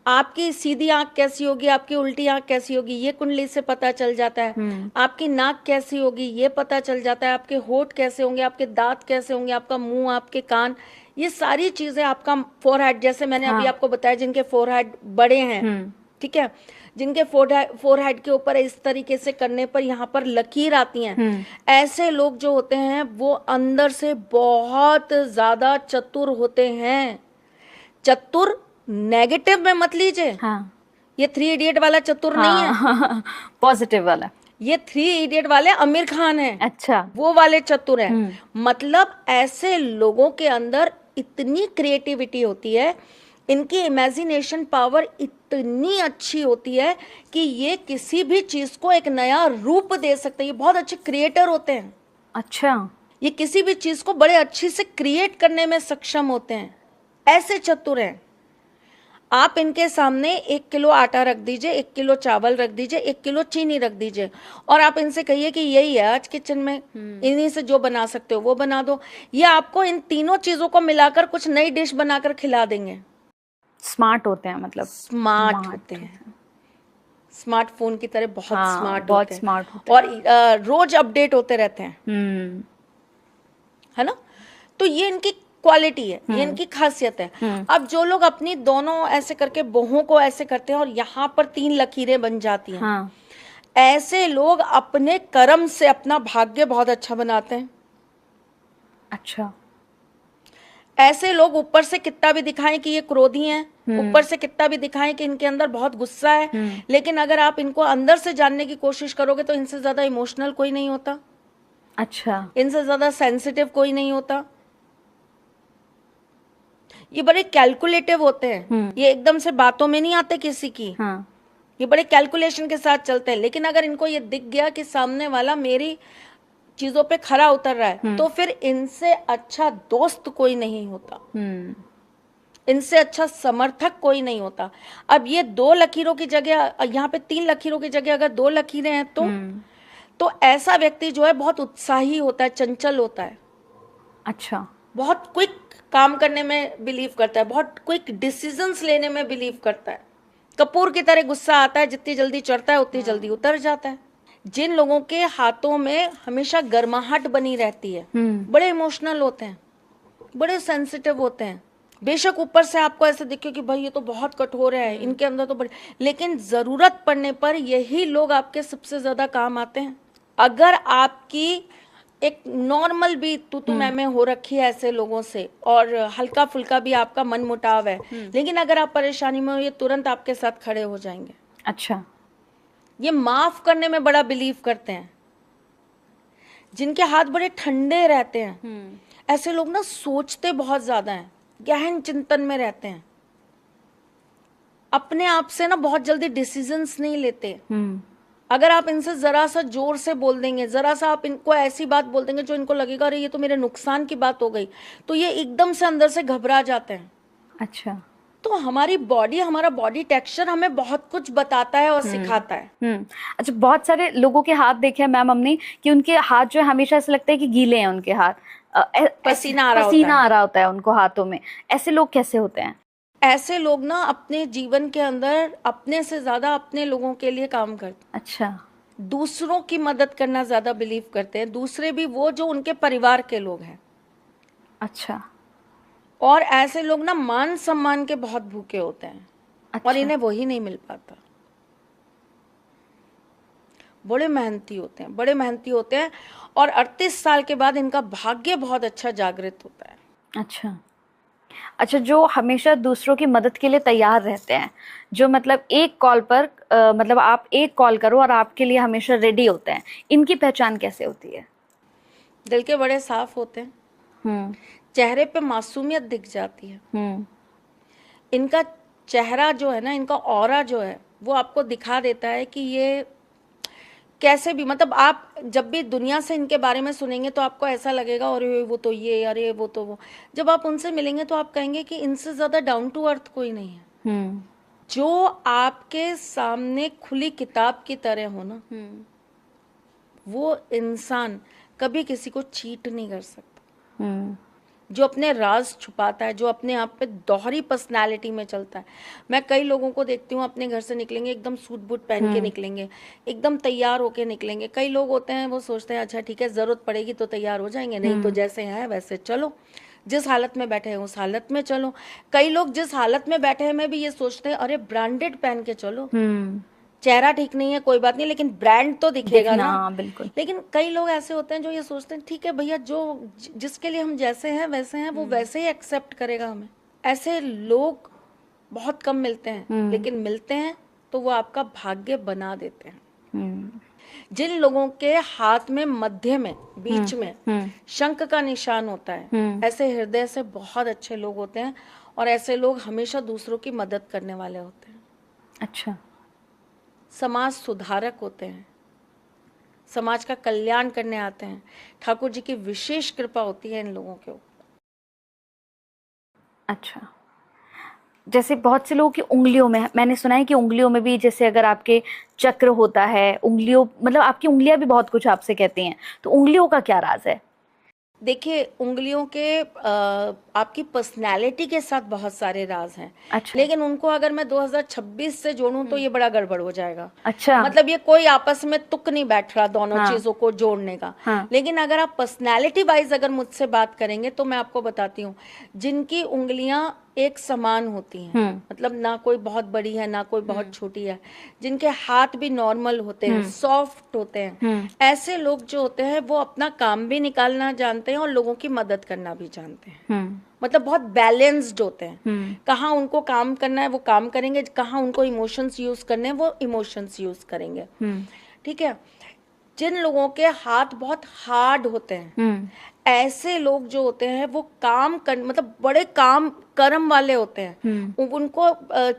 आपकी सीधी आंख कैसी होगी, आपकी उल्टी आंख कैसी होगी, ये कुंडली से पता चल जाता है। आपकी नाक कैसी होगी, ये पता चल जाता है। आपके होठ कैसे होंगे, आपके दांत कैसे होंगे, आपका मुंह, आपके कान, ये सारी चीजें, आपका फोरहेड, जैसे मैंने अभी आपको बताया, जिनके फोरहेड बड़े हैं, ठीक है, जिनके फोरहेड के ऊपर इस तरीके से करने पर यहाँ पर लकीर आती हैं, ऐसे लोग जो होते हैं वो अंदर से बहुत ज्यादा चतुर होते हैं। चतुर नेगेटिव में मत लीजिए। ये 3 इडियट वाला चतुर नहीं है, पॉजिटिव वाला। ये 3 इडियट वाले आमिर खान है। अच्छा, वो वाले चतुर हैं। मतलब ऐसे लोगों के अंदर इतनी क्रिएटिविटी होती है, इनकी इमेजिनेशन पावर इतनी अच्छी होती है कि ये किसी भी चीज को एक नया रूप दे सकते हैं। ये बहुत अच्छे क्रिएटर होते हैं। अच्छा, ये किसी भी चीज को बड़े अच्छे से क्रिएट करने में सक्षम होते हैं, ऐसे चतुर हैं। आप इनके सामने 1 किलो आटा रख दीजिए, 1 किलो चावल रख दीजिए, 1 किलो चीनी रख दीजिए और आप इनसे कहिए कि यही है आज किचन में, इन्हीं से जो बना सकते हो वो बना दो। ये आपको इन तीनों चीजों को मिलाकर कुछ नई डिश बनाकर खिला देंगे। स्मार्ट होते हैं, मतलब स्मार्ट होते हैं, स्मार्टफोन की तरह बहुत स्मार्ट होते हैं और रोज अपडेट होते रहते हैं, है ना। तो ये इनकी क्वालिटी है, ये इनकी खासियत है। अब जो लोग अपनी दोनों ऐसे करके बाहों को ऐसे करते हैं और यहाँ पर 3 लकीरें बन जाती हैं, ऐसे लोग अपने कर्म से अपना भाग्य बहुत अच्छा बनाते हैं। अच्छा, ऐसे लोग ऊपर से कितना भी दिखाएं कि ये क्रोधी हैं, ऊपर से कितना भी दिखाएं कि इनके अंदर बहुत गुस्सा है, लेकिन अगर आप इनको अंदर से जानने की कोशिश करोगे तो इनसे ज्यादा इमोशनल कोई नहीं होता। अच्छा, इनसे ज्यादा सेंसिटिव कोई नहीं होता। ये बड़े कैलकुलेटिव होते हैं, ये एकदम से बातों में नहीं आते किसी की। ये बड़े कैलकुलेशन के साथ चलते हैं। लेकिन अगर इनको ये दिख गया कि सामने वाला मेरी चीजों पे खरा उतर रहा है, तो फिर इनसे अच्छा दोस्त कोई नहीं होता, इनसे अच्छा समर्थक कोई नहीं होता। अब ये 2 लकीरों की जगह, यहाँ पे 3 लकीरों की जगह अगर 2 लकीरें हैं तो ऐसा व्यक्ति जो है बहुत उत्साही होता है, चंचल होता है, अच्छा। बहुत क्विक काम करने में बिलीव करता है, बहुत क्विक डिसीजंस लेने में बिलीव करता है। कपूर की तरह गुस्सा आता है, जितनी जल्दी चढ़ता है उतनी जल्दी उतर जाता है। जिन लोगों के हाथों में हमेशा गर्माहट बनी रहती है, बड़े इमोशनल होते हैं, बड़े सेंसिटिव होते हैं। बेशक ऊपर से आपको ऐसे दिखे कि भाई ये तो बहुत कठोर है, इनके अंदर तो बड़े, लेकिन जरूरत पड़ने पर यही लोग आपके सबसे ज्यादा काम आते हैं। अगर आपकी एक नॉर्मल भी तू मैं हो रखी है ऐसे लोगों से, और हल्का फुल्का भी आपका मन मुटाव है, लेकिन अगर आप परेशानी में हो, ये तुरंत आपके साथ खड़े हो जाएंगे। अच्छा। ये माफ करने में बड़ा बिलीव करते हैं। जिनके हाथ बड़े ठंडे रहते हैं, ऐसे लोग ना सोचते बहुत ज्यादा हैं, गहन चिंतन में रहते हैं, अपने आप से ना बहुत जल्दी डिसीजंस नहीं लेते। अगर आप इनसे जरा सा जोर से बोल देंगे, जरा सा आप इनको ऐसी बात बोल देंगे जो इनको लगेगा अरे ये तो मेरे नुकसान की बात हो गई, तो ये एकदम से अंदर से घबरा जाते हैं। अच्छा। तो हमारी बॉडी, हमारा बॉडी टेक्सचर हमें बहुत कुछ बताता है और सिखाता है। अच्छा, बहुत सारे लोगों के हाथ देखे हैं मैम हमने कि उनके हाथ जो है हमेशा ऐसा लगता है कि गीले हैं उनके हाथ, पसीना आ रहा होता है उनको हाथों में। ऐसे लोग कैसे होते हैं? ऐसे लोग ना अपने जीवन के अंदर अपने से ज्यादा अपने लोगों के लिए काम करते हैं। अच्छा। दूसरों की मदद करना ज्यादा बिलीव करते हैं, दूसरे भी वो जो उनके परिवार के लोग हैं। अच्छा। और ऐसे लोग ना मान सम्मान के बहुत भूखे होते हैं। अच्छा। और इन्हें वही नहीं मिल पाता। बड़े मेहनती होते हैं, बड़े मेहनती होते हैं, और 38 साल के बाद इनका भाग्य बहुत अच्छा जागृत होता है। अच्छा। अच्छा, जो हमेशा दूसरों की मदद के लिए तैयार रहते हैं, जो मतलब एक कॉल पर मतलब आप एक कॉल करो और आपके लिए हमेशा रेडी होते हैं, इनकी पहचान कैसे होती है? दिल के बड़े साफ होते हैं, चेहरे पे मासूमियत दिख जाती है। इनका चेहरा जो है ना, इनका ऑरा जो है, वो आपको दिखा देता है कि ये कैसे भी, मतलब आप जब भी दुनिया से इनके बारे में सुनेंगे तो आपको ऐसा लगेगा अरे वो तो ये, अरे वो तो वो। जब आप उनसे मिलेंगे तो आप कहेंगे कि इनसे ज्यादा डाउन टू अर्थ कोई नहीं है। जो आपके सामने खुली किताब की तरह हो ना, वो इंसान कभी किसी को चीट नहीं कर सकता। जो अपने राज छुपाता है, जो अपने आप पे दोहरी पर्सनालिटी में चलता है। मैं कई लोगों को देखती हूँ, अपने घर से निकलेंगे एकदम सूट बूट पहन के निकलेंगे, एकदम तैयार होके निकलेंगे। कई लोग होते हैं वो सोचते हैं अच्छा ठीक है, जरूरत पड़ेगी तो तैयार हो जाएंगे, नहीं तो जैसे हैं वैसे चलो, जिस हालत में बैठे हैं उस हालत में चलो। कई लोग जिस हालत में बैठे हैं में भी ये सोचते हैं अरे ब्रांडेड पहन के चलो, चेहरा ठीक नहीं है कोई बात नहीं, लेकिन ब्रांड तो दिखेगा ना। बिल्कुल। लेकिन कई लोग ऐसे होते हैं जो ये सोचते हैं ठीक है भैया, जो जिसके लिए हम जैसे हैं वैसे हैं, वो वैसे ही एक्सेप्ट करेगा हमें। ऐसे लोग बहुत कम मिलते हैं, लेकिन मिलते हैं तो वो आपका भाग्य बना देते हैं। जिन लोगों के हाथ में मध्य में बीच में शंख का निशान होता है, ऐसे हृदय से बहुत अच्छे लोग होते हैं, और ऐसे लोग हमेशा दूसरों की मदद करने वाले होते हैं। अच्छा। समाज सुधारक होते हैं, समाज का कल्याण करने आते हैं। ठाकुर जी की विशेष कृपा होती है इन लोगों के ऊपर। अच्छा, जैसे बहुत से लोगों की उंगलियों में, मैंने सुना है कि उंगलियों में भी, जैसे अगर आपके चक्र होता है, उंगलियों मतलब आपकी उंगलियां भी बहुत कुछ आपसे कहती हैं, तो उंगलियों का क्या राज है? देखिए, उंगलियों के आपकी पर्सनैलिटी के साथ बहुत सारे राज हैं। अच्छा। लेकिन उनको अगर मैं 2026 से जोड़ूं तो ये बड़ा गड़बड़ हो जाएगा। अच्छा। मतलब ये कोई आपस में तुक नहीं बैठ रहा दोनों चीजों को जोड़ने का। लेकिन अगर आप पर्सनैलिटी वाइज अगर मुझसे बात करेंगे तो मैं आपको बताती हूँ, जिनकी उंगलियां एक समान होती हैं, मतलब ना कोई बहुत बड़ी है ना कोई बहुत छोटी है, जिनके हाथ भी नॉर्मल होते हैं, सॉफ्ट होते हैं, ऐसे लोग जो होते हैं वो अपना काम भी निकालना जानते हैं और लोगों की मदद करना भी जानते हैं। मतलब बहुत बैलेंस्ड होते हैं। कहाँ उनको काम करना है वो काम करेंगे, कहाँ उनको इमोशंस यूज करने हैं वो इमोशंस यूज करेंगे। ठीक है। जिन लोगों के हाथ बहुत हार्ड होते हैं, ऐसे लोग जो होते हैं वो काम कर, मतलब बड़े काम कर्म वाले होते हैं, उनको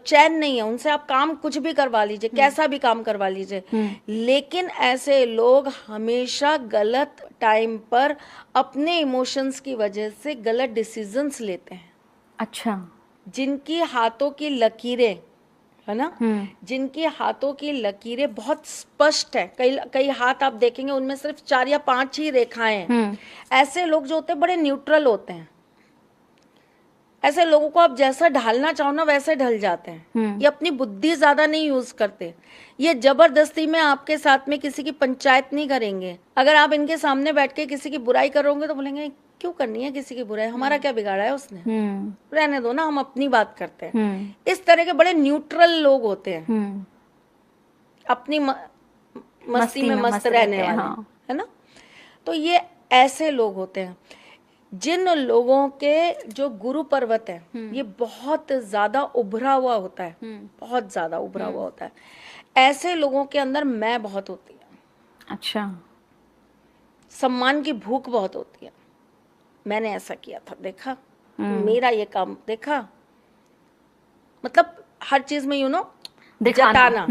चैन नहीं है, उनसे आप काम कुछ भी करवा लीजिए, कैसा भी काम करवा लीजिए, लेकिन ऐसे लोग हमेशा गलत टाइम पर अपने इमोशंस की वजह से गलत डिसीजंस लेते हैं। अच्छा। जिनकी हाथों की लकीरें है ना, जिनके हाथों की लकीरें बहुत स्पष्ट है, कई कई हाथ आप देखेंगे उनमें सिर्फ 4 या 5 ही रेखाएं हैं। ऐसे लोग जो होते हैं बड़े न्यूट्रल होते हैं। ऐसे लोगों को आप जैसा ढालना चाहो ना वैसे ढल जाते हैं। ये अपनी बुद्धि ज्यादा नहीं यूज करते। ये जबरदस्ती में आपके साथ में किसी की पंचायत नहीं करेंगे। अगर आप इनके सामने बैठ के किसी की बुराई करोगे तो बोलेंगे क्यों करनी है किसी की बुराई, हमारा क्या बिगाड़ा है उसने, रहने दो ना, हम अपनी बात करते हैं। इस तरह के बड़े न्यूट्रल लोग होते हैं, अपनी मस्ती में मस्त रहने वाले, है ना। तो ये ऐसे लोग होते हैं जिन लोगों के जो गुरु पर्वत है ये बहुत ज्यादा उभरा हुआ होता है, बहुत ज्यादा उभरा हुआ होता है। ऐसे लोगों के अंदर मैं बहुत होती है। अच्छा। सम्मान की भूख बहुत होती है। मैंने ऐसा किया था, देखा, मेरा ये काम देखा, मतलब हर चीज में जताना,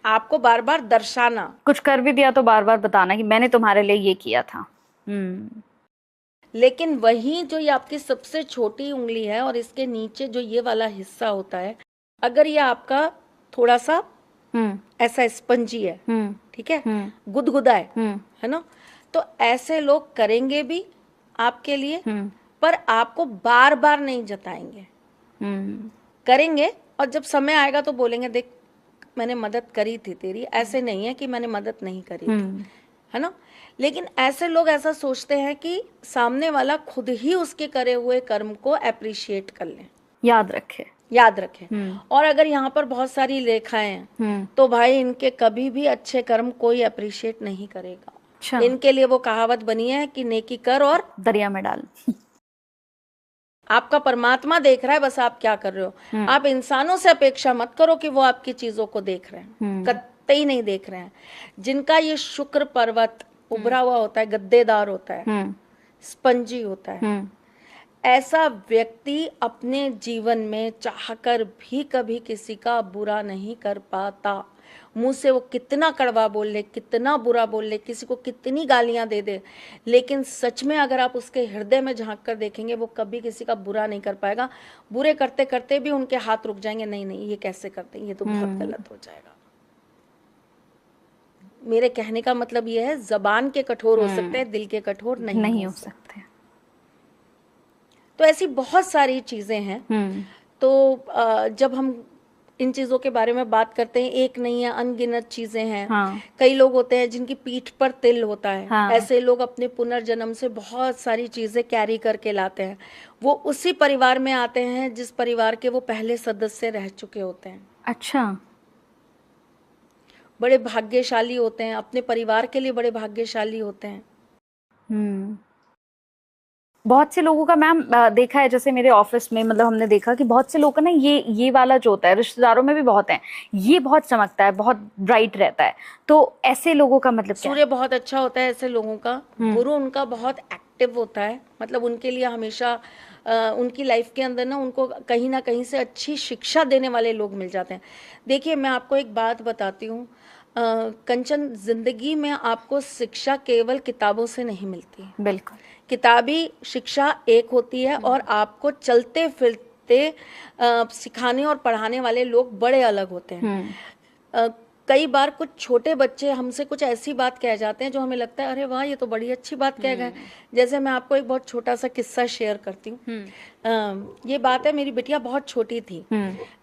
आपको बार बार दर्शाना, कुछ कर भी दिया तो बार बार बताना कि मैंने तुम्हारे लिए ये किया था। लेकिन वही जो ये आपकी सबसे छोटी उंगली है और इसके नीचे जो ये वाला हिस्सा होता है, अगर ये आपका थोड़ा सा ऐसा स्पंजी है, ठीक है, गुदगुदा है ना, तो ऐसे लोग करेंगे भी आपके लिए, पर आपको बार बार नहीं जताएंगे। करेंगे और जब समय आएगा तो बोलेंगे देख मैंने मदद करी थी तेरी, ऐसे नहीं है कि मैंने मदद नहीं करी थी, है ना। लेकिन ऐसे लोग ऐसा सोचते हैं कि सामने वाला खुद ही उसके करे हुए कर्म को अप्रिशिएट कर ले, याद रखे। और अगर यहाँ पर बहुत सारी रेखाएं हैं तो भाई इनके कभी भी अच्छे कर्म कोई अप्रिशिएट नहीं करेगा। अच्छा। इनके लिए वो कहावत बनी है कि नेकी कर और दरिया में डाल। आपका परमात्मा देख रहा है, बस आप क्या कर रहे हो। आप इंसानों से अपेक्षा मत करो कि वो आपकी चीजों को देख रहे हैं, कतई नहीं देख रहे हैं। जिनका ये शुक्र पर्वत उभरा हुआ होता है, गद्देदार होता है, स्पंजी होता है, ऐसा व्यक्ति अपने जीवन में चाहकर भी कभी किसी का बुरा नहीं कर पाता। मुंह से वो कितना कड़वा बोल ले, कितना बुरा बोल ले, किसी को कितनी गालियां दे दे, लेकिन सच में अगर आप उसके हृदय में झांक कर देखेंगे वो कभी किसी का बुरा नहीं कर पाएगा। बुरे करते करते भी उनके हाथ रुक जाएंगे, नहीं नहीं ये कैसे करते हैं, ये तो बहुत गलत हो जाएगा। मेरे कहने का मतलब ये है जबान के कठोर हो सकते हैं, दिल के कठोर नहीं हो सकते। तो ऐसी बहुत सारी चीजें हैं। तो जब हम इन चीजों के बारे में बात करते हैं, एक नहीं है, अनगिनत चीजें हैं। कई लोग होते हैं जिनकी पीठ पर तिल होता है। ऐसे लोग अपने पुनर्जन्म से बहुत सारी चीजें कैरी करके लाते हैं। वो उसी परिवार में आते हैं जिस परिवार के वो पहले सदस्य रह चुके होते हैं। अच्छा। बड़े भाग्यशाली होते हैं, अपने परिवार के लिए बड़े भाग्यशाली होते हैं। बहुत से लोगों का मैम देखा है, जैसे मेरे ऑफिस में, मतलब हमने देखा कि बहुत से लोग का ना ये वाला जो होता है, रिश्तेदारों में भी बहुत है, ये बहुत चमकता है, बहुत ब्राइट रहता है। तो ऐसे लोगों का मतलब क्या? सूर्य बहुत अच्छा होता है ऐसे लोगों का। गुरु उनका बहुत एक्टिव होता है, मतलब उनके लिए हमेशा उनकी लाइफ के अंदर ना उनको कहीं ना कहीं से अच्छी शिक्षा देने वाले लोग मिल जाते हैं। देखिए मैं आपको एक बात बताती हूँ, कंचन, जिंदगी में आपको शिक्षा केवल किताबों से नहीं मिलती। बिल्कुल, किताबी शिक्षा एक होती है और आपको चलते फिरते सिखाने और पढ़ाने वाले लोग बड़े अलग होते हैं। कई बार कुछ छोटे बच्चे हमसे कुछ ऐसी बात कह जाते हैं जो हमें लगता है अरे वाह ये तो बड़ी अच्छी बात कह गए। जैसे मैं आपको एक बहुत छोटा सा किस्सा शेयर करती हूँ। ये बात है, मेरी बिटिया बहुत छोटी थी,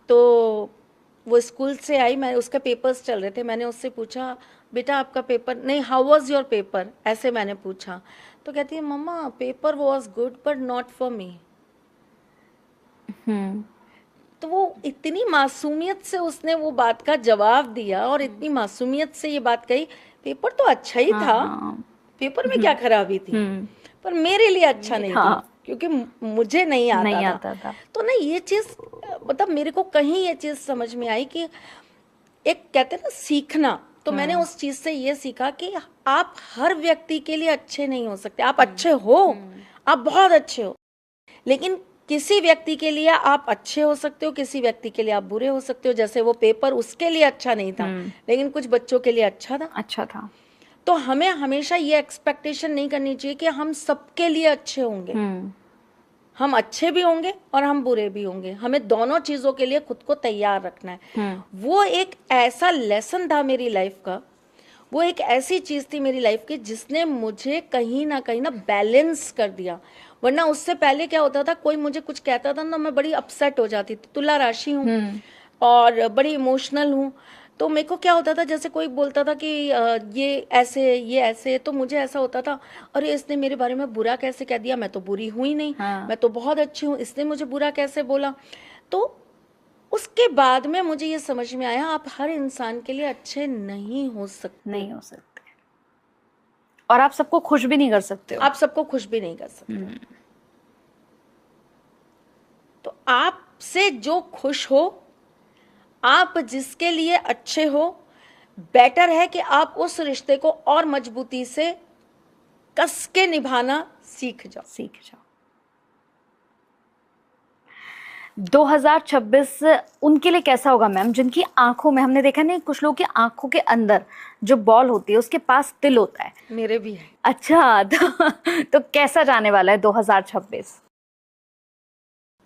तो वो स्कूल से आई, मैं उसके पेपर्स चल रहे थे, मैंने उससे पूछा बेटा आपका पेपर, नहीं हाउ वाज योर पेपर, ऐसे मैंने पूछा। तो कहती है मम्मा paper was good but not for me. तो वो इतनी मासूमियत से उसने वो बात का जवाब दिया और इतनी मासूमियत से ये बात कही, पेपर तो अच्छा ही था, पेपर में क्या खराबी थी, पर मेरे लिए अच्छा नहीं था क्योंकि मुझे नहीं आता था। तो ना ये चीज, मतलब मेरे को कहीं ये चीज समझ में आई कि एक कहते हैं ना सीखना, तो मैंने उस चीज से ये सीखा कि आप हर व्यक्ति के लिए अच्छे नहीं हो सकते। आप अच्छे हो, आप बहुत अच्छे हो, लेकिन किसी व्यक्ति के लिए आप अच्छे हो सकते हो, किसी व्यक्ति के लिए आप बुरे हो सकते हो। जैसे वो पेपर उसके लिए अच्छा नहीं था, लेकिन कुछ बच्चों के लिए अच्छा था। तो हमें हमेशा ये एक्सपेक्टेशन नहीं करनी चाहिए कि हम सबके लिए अच्छे होंगे। हम अच्छे भी होंगे और हम बुरे भी होंगे, हमें दोनों चीजों के लिए खुद को तैयार रखना है। वो एक ऐसा लेसन था मेरी लाइफ का, वो एक ऐसी चीज थी मेरी लाइफ की जिसने मुझे कहीं ना बैलेंस कर दिया। वरना उससे पहले क्या होता था, कोई मुझे कुछ कहता था ना, मैं बड़ी अपसेट हो जाती थी। तुला राशि हूँ और बड़ी इमोशनल हूँ, तो मेरे को क्या होता था, जैसे कोई बोलता था कि ये ऐसे, तो मुझे ऐसा होता था, अरे इसने मेरे बारे में बुरा कैसे कह दिया, मैं तो बुरी हूँ ही नहीं, मैं तो बहुत अच्छी हूँ, इसने मुझे बुरा कैसे बोला। तो उसके बाद में मुझे ये समझ में आया, आप हर इंसान के लिए अच्छे नहीं हो सकते, और आप सबको खुश भी नहीं कर सकते हो। आप सबको खुश भी नहीं कर सकते। तो आपसे जो खुश हो, आप जिसके लिए अच्छे हो, बेटर है कि आप उस रिश्ते को और मजबूती से कस के निभाना सीख जाओ। 2026 उनके लिए कैसा होगा मैम, जिनकी आंखों में, हमने देखा नहीं, कुछ लोगों की आंखों के अंदर जो बॉल होती है उसके पास तिल होता है। मेरे भी है। अच्छा, तो कैसा जाने वाला है 2026?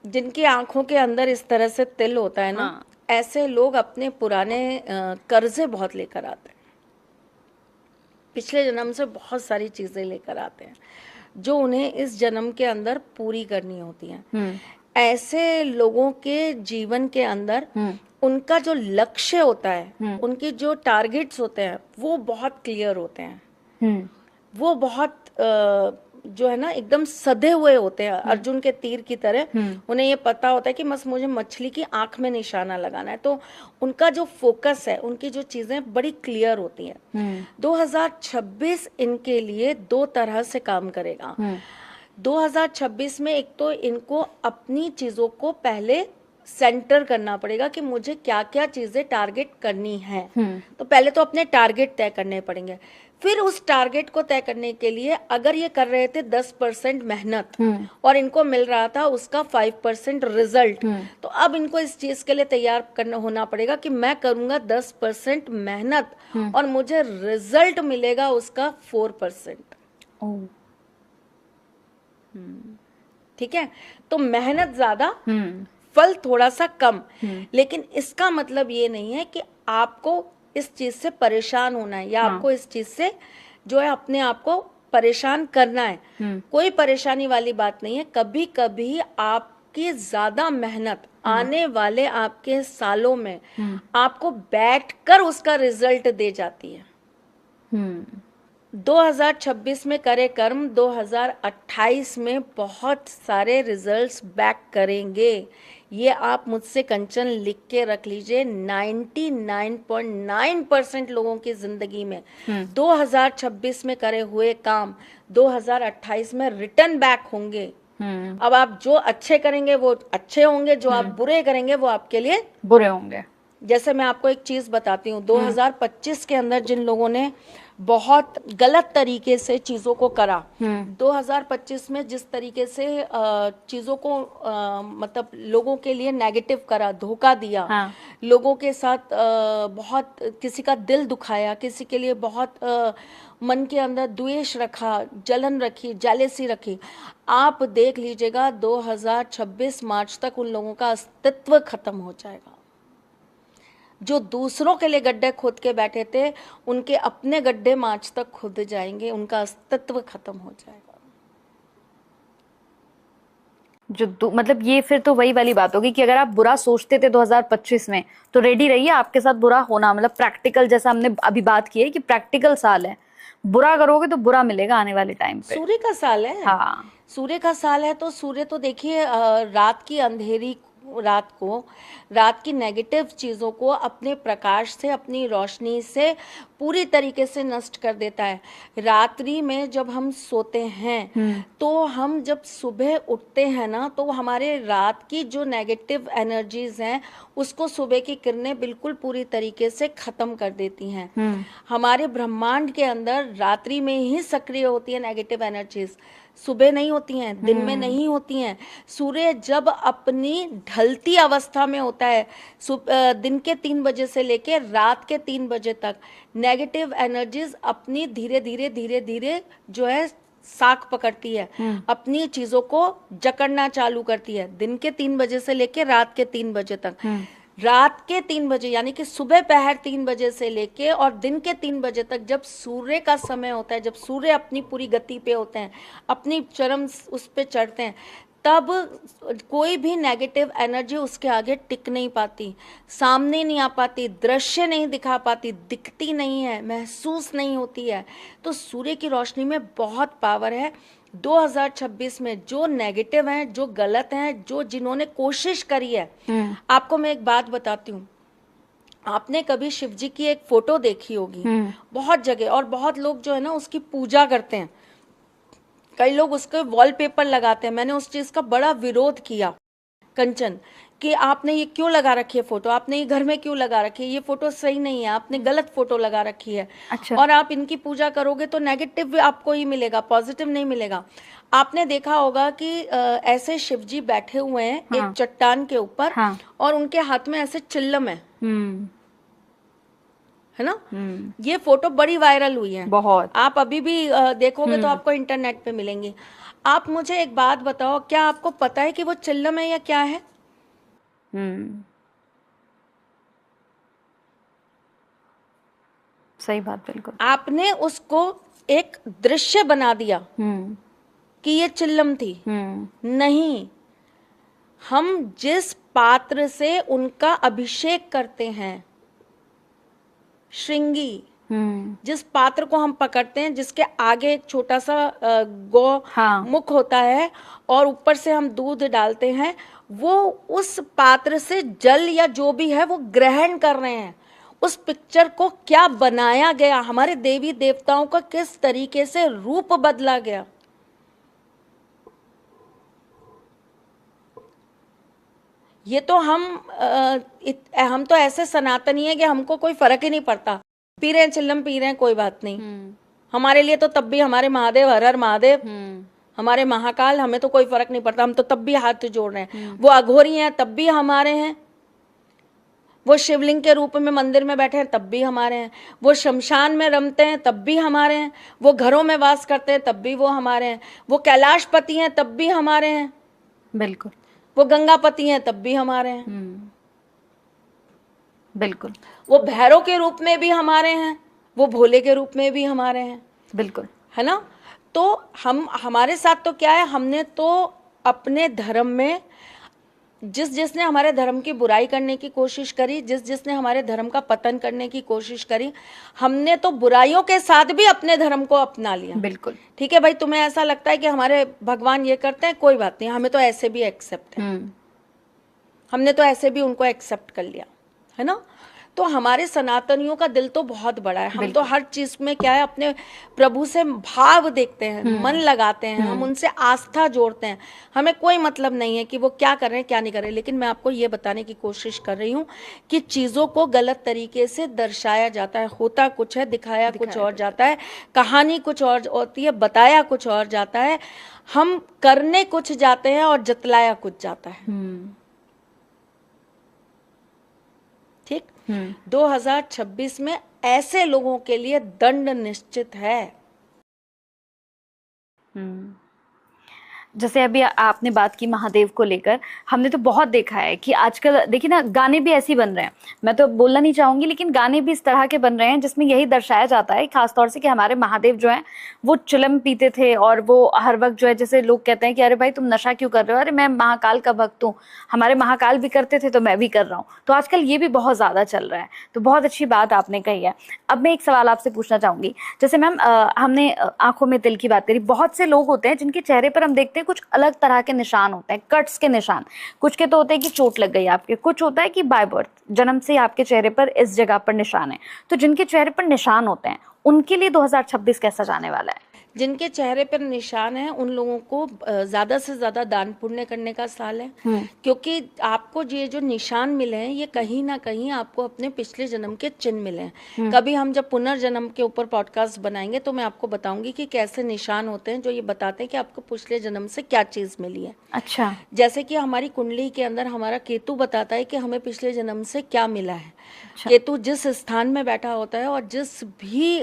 जिनकी आंखों के अंदर इस तरह से तिल होता है ना, ऐसे लोग अपने पुराने कर्जे बहुत लेकर आते हैं, पिछले जन्म से बहुत सारी चीजें लेकर आते हैं जो उन्हें इस जन्म के अंदर पूरी करनी होती हैं। ऐसे लोगों के जीवन के अंदर उनका जो लक्ष्य होता है, उनके जो टारगेट्स होते हैं, वो बहुत क्लियर होते हैं। वो बहुत जो है ना एकदम सधे हुए होते हैं, अर्जुन के तीर की तरह। उन्हें ये पता होता है कि बस मुझे मछली की आंख में निशाना लगाना है। तो उनका जो फोकस है, उनकी जो चीजें बड़ी क्लियर होती हैं। 2026 इनके लिए दो तरह से काम करेगा। 2026 में एक तो इनको अपनी चीजों को पहले सेंटर करना पड़ेगा कि मुझे क्या क्या चीजें टारगेट करनी है। तो पहले तो अपने टारगेट तय करने पड़ेंगे। फिर उस टारगेट को तय करने के लिए, अगर ये कर रहे थे 10% मेहनत और इनको मिल रहा था उसका 5% रिजल्ट, तो अब इनको इस चीज के लिए तैयार करना होना पड़ेगा कि मैं करूंगा 10% मेहनत और मुझे रिजल्ट मिलेगा उसका 4%। ठीक है, तो मेहनत ज्यादा, फल थोड़ा सा कम। लेकिन इसका मतलब ये नहीं है कि आपको इस चीज से परेशान होना है या आपको इस चीज से जो है अपने आप को परेशान करना है। कोई परेशानी वाली बात नहीं है। कभी कभी आपकी ज्यादा मेहनत आने वाले आपके सालों में आपको बैठकर उसका रिजल्ट दे जाती है। 2026 में करे कर्म, 2028 में बहुत सारे रिजल्ट्स बैक करेंगे। ये आप मुझसे कंचन लिख के रख लीजिए। 99.9% लोगों की जिंदगी में 2026 में करे हुए काम 2028 में रिटर्न बैक होंगे। अब आप जो अच्छे करेंगे वो अच्छे होंगे, जो आप बुरे करेंगे वो आपके लिए बुरे होंगे। जैसे मैं आपको एक चीज बताती हूँ, 2025 के अंदर जिन लोगों ने बहुत गलत तरीके से चीजों को करा, 2025 में जिस तरीके से चीजों को मतलब लोगों के लिए नेगेटिव करा, धोखा दिया, लोगों के साथ बहुत किसी का दिल दुखाया, किसी के लिए बहुत मन के अंदर द्वेष रखा, जलन रखी, जेलेसी रखी, आप देख लीजिएगा 2026 मार्च तक उन लोगों का अस्तित्व खत्म हो जाएगा। जो दूसरों के लिए गड्ढे खोद के बैठे थे, उनके अपने गड्ढे मार्च तक खुद जाएंगे, उनका अस्तित्व खत्म हो जाएगा। मतलब ये फिर तो वही वाली बात होगी कि अगर आप बुरा सोचते थे 2025 में, तो रेडी रहिए आपके साथ बुरा होना। मतलब प्रैक्टिकल, जैसा हमने अभी बात की है कि प्रैक्टिकल साल है, बुरा करोगे तो बुरा मिलेगा आने वाले टाइम पे। सूर्य का साल है। हाँ, सूर्य का साल है, तो सूर्य तो देखिए रात की अंधेरी रात की नेगेटिव चीजों को अपने प्रकाश से, अपनी रोशनी से पूरी तरीके से नष्ट कर देता है। रात्रि में जब हम सोते हैं तो हम जब सुबह उठते हैं ना, तो हमारे रात की जो नेगेटिव एनर्जीज हैं उसको सुबह की किरणें बिल्कुल पूरी तरीके से खत्म कर देती हैं। हमारे ब्रह्मांड के अंदर रात्रि में ही सक्रिय होती है नेगेटिव एनर्जीज, सुबह नहीं होती हैं, दिन में नहीं होती हैं। सूर्य जब अपनी ढलती अवस्था में होता है, दिन के 3 बजे से लेकर रात के 3 बजे तक, नेगेटिव एनर्जीज अपनी धीरे धीरे जो है साख पकड़ती है, अपनी चीजों को जकड़ना चालू करती है दिन के 3 बजे से लेके रात के 3 बजे तक। रात के 3 बजे यानी कि सुबह पहर 3 बजे से लेके और दिन के 3 बजे तक, जब सूर्य का समय होता है, जब सूर्य अपनी पूरी गति पे होते हैं, अपनी चरम उस पे चढ़ते हैं, तब कोई भी नेगेटिव एनर्जी उसके आगे टिक नहीं पाती, सामने नहीं आ पाती, दृश्य नहीं दिखा पाती, दिखती नहीं है, महसूस नहीं होती है। तो सूर्य की रोशनी में बहुत पावर है। 2026 में जो नेगेटिव हैं, जो गलत हैं, जो जिन्होंने कोशिश करी है, आपको मैं एक बात बताती हूँ। आपने कभी शिव जी की एक फोटो देखी होगी बहुत जगह, और बहुत लोग जो है ना उसकी पूजा करते हैं, कई लोग उसके वॉलपेपर लगाते हैं। मैंने उस चीज का बड़ा विरोध किया, कंचन, कि आपने ये क्यों लगा रखी है फोटो, आपने ये घर में क्यों लगा रखी है, ये फोटो सही नहीं है, आपने गलत फोटो लगा रखी है। अच्छा। और आप इनकी पूजा करोगे तो नेगेटिव आपको ही मिलेगा, पॉजिटिव नहीं मिलेगा। आपने देखा होगा कि ऐसे शिव जी बैठे हुए हैं एक चट्टान के ऊपर, और उनके हाथ में ऐसे चिल्लम है ना। ये फोटो बड़ी वायरल हुई है बहुत। आप अभी भी देखोगे तो आपको इंटरनेट पे मिलेंगी। आप मुझे एक बात बताओ, क्या आपको पता है कि वो चिल्लम है या क्या है? सही बात, बिल्कुल। आपने उसको एक दृश्य बना दिया कि ये चिल्लम थी। नहीं, हम जिस पात्र से उनका अभिषेक करते हैं, श्रृंगी, जिस पात्र को हम पकड़ते हैं, जिसके आगे एक छोटा सा गौ मुख होता है और ऊपर से हम दूध डालते हैं, वो उस पात्र से जल या जो भी है वो ग्रहण कर रहे हैं। उस पिक्चर को क्या बनाया गया, हमारे देवी देवताओं का किस तरीके से रूप बदला गया। ये तो हम तो ऐसे सनातनी है कि हमको कोई फर्क ही नहीं पड़ता, पी रहे हैं चिल्लम, पी रहे हैं, कोई बात नहीं। हमारे लिए तो तब भी हमारे महादेव, हर हर महादेव, हमारे महाकाल, हमें तो कोई फर्क नहीं पड़ता, हम तो तब भी हाथ जोड़ रहे हैं। वो अघोरी हैं तब भी हमारे हैं, वो शिवलिंग के रूप में मंदिर में बैठे हैं तब भी हमारे हैं, वो शमशान में रमते हैं तब भी हमारे हैं, वो घरों में वास करते हैं तब भी वो हमारे हैं, वो कैलाशपति हैं तब भी हमारे हैं, बिल्कुल। वो गंगापति हैं तब भी हमारे हैं, बिल्कुल। वो भैरव के रूप में भी हमारे हैं, वो भोले के रूप में भी हमारे हैं, बिल्कुल, है ना। तो हमारे साथ तो क्या है, हमने तो अपने धर्म में जिसने हमारे धर्म की बुराई करने की कोशिश करी, जिसने हमारे धर्म का पतन करने की कोशिश करी, हमने तो बुराइयों के साथ भी अपने धर्म को अपना लिया। बिल्कुल। ठीक है भाई, तुम्हें ऐसा लगता है कि हमारे भगवान ये करते हैं, कोई बात नहीं, हमें तो ऐसे भी एक्सेप्ट है, हमने तो ऐसे भी उनको एक्सेप्ट कर लिया, है ना। तो हमारे सनातनियों का दिल तो बहुत बड़ा है, हम तो हर चीज में क्या है, अपने प्रभु से भाव देखते हैं, मन लगाते हैं, हम उनसे आस्था जोड़ते हैं। हमें कोई मतलब नहीं है कि वो क्या कर रहे हैं क्या नहीं कर रहे, लेकिन मैं आपको ये बताने की कोशिश कर रही हूँ कि चीजों को गलत तरीके से दर्शाया जाता है, होता कुछ है, दिखाया कुछ और जाता है, कहानी कुछ और होती है, बताया कुछ और जाता है, हम करने कुछ जाते हैं और जतलाया कुछ जाता है। ठीक। 2026 में ऐसे लोगों के लिए दंड निश्चित है। जैसे अभी आपने बात की महादेव को लेकर, हमने तो बहुत देखा है कि आजकल देखिए ना, गाने भी ऐसे ही बन रहे हैं, मैं तो बोलना नहीं चाहूंगी, लेकिन गाने भी इस तरह के बन रहे हैं जिसमें यही दर्शाया जाता है खासतौर से कि हमारे महादेव जो हैं वो चिलम पीते थे, और वो हर वक्त जो है, जैसे लोग कहते हैं कि अरे भाई तुम नशा क्यों कर रहे हो, अरे मैं महाकाल का भक्त हूँ, हमारे महाकाल भी करते थे तो मैं भी कर रहा हूँ। तो आजकल ये भी बहुत ज्यादा चल रहा है, तो बहुत अच्छी बात आपने कही है। अब मैं एक सवाल आपसे पूछना चाहूंगी, जैसे मैम हमने आंखों में तिल की बात करी, बहुत से लोग होते हैं जिनके चेहरे पर हम देखते हैं कुछ अलग तरह के निशान होते हैं, कट्स के निशान, कुछ के तो होते हैं कि चोट लग गई आपके, कुछ होता है कि बाय बर्थ, जन्म से आपके चेहरे पर इस जगह पर निशान है। तो जिनके चेहरे पर निशान होते हैं उनके लिए 2026 कैसा जाने वाला है? जिनके चेहरे पर निशान है उन लोगों को ज्यादा से ज्यादा दान पुण्य करने का साल है, क्योंकि आपको ये जो निशान मिले हैं ये कहीं ना कहीं आपको अपने पिछले जन्म के चिन्ह मिले हैं। कभी हम जब पुनर्जन्म के ऊपर पॉडकास्ट बनाएंगे तो मैं आपको बताऊंगी कि कैसे निशान होते हैं जो ये बताते हैं कि आपको पिछले जन्म से क्या चीज मिली है। अच्छा। जैसे कि हमारी कुंडली के अंदर हमारा केतु बताता है कि हमें पिछले जन्म से क्या मिला है। अच्छा। केतु जिस स्थान में बैठा होता है और जिस भी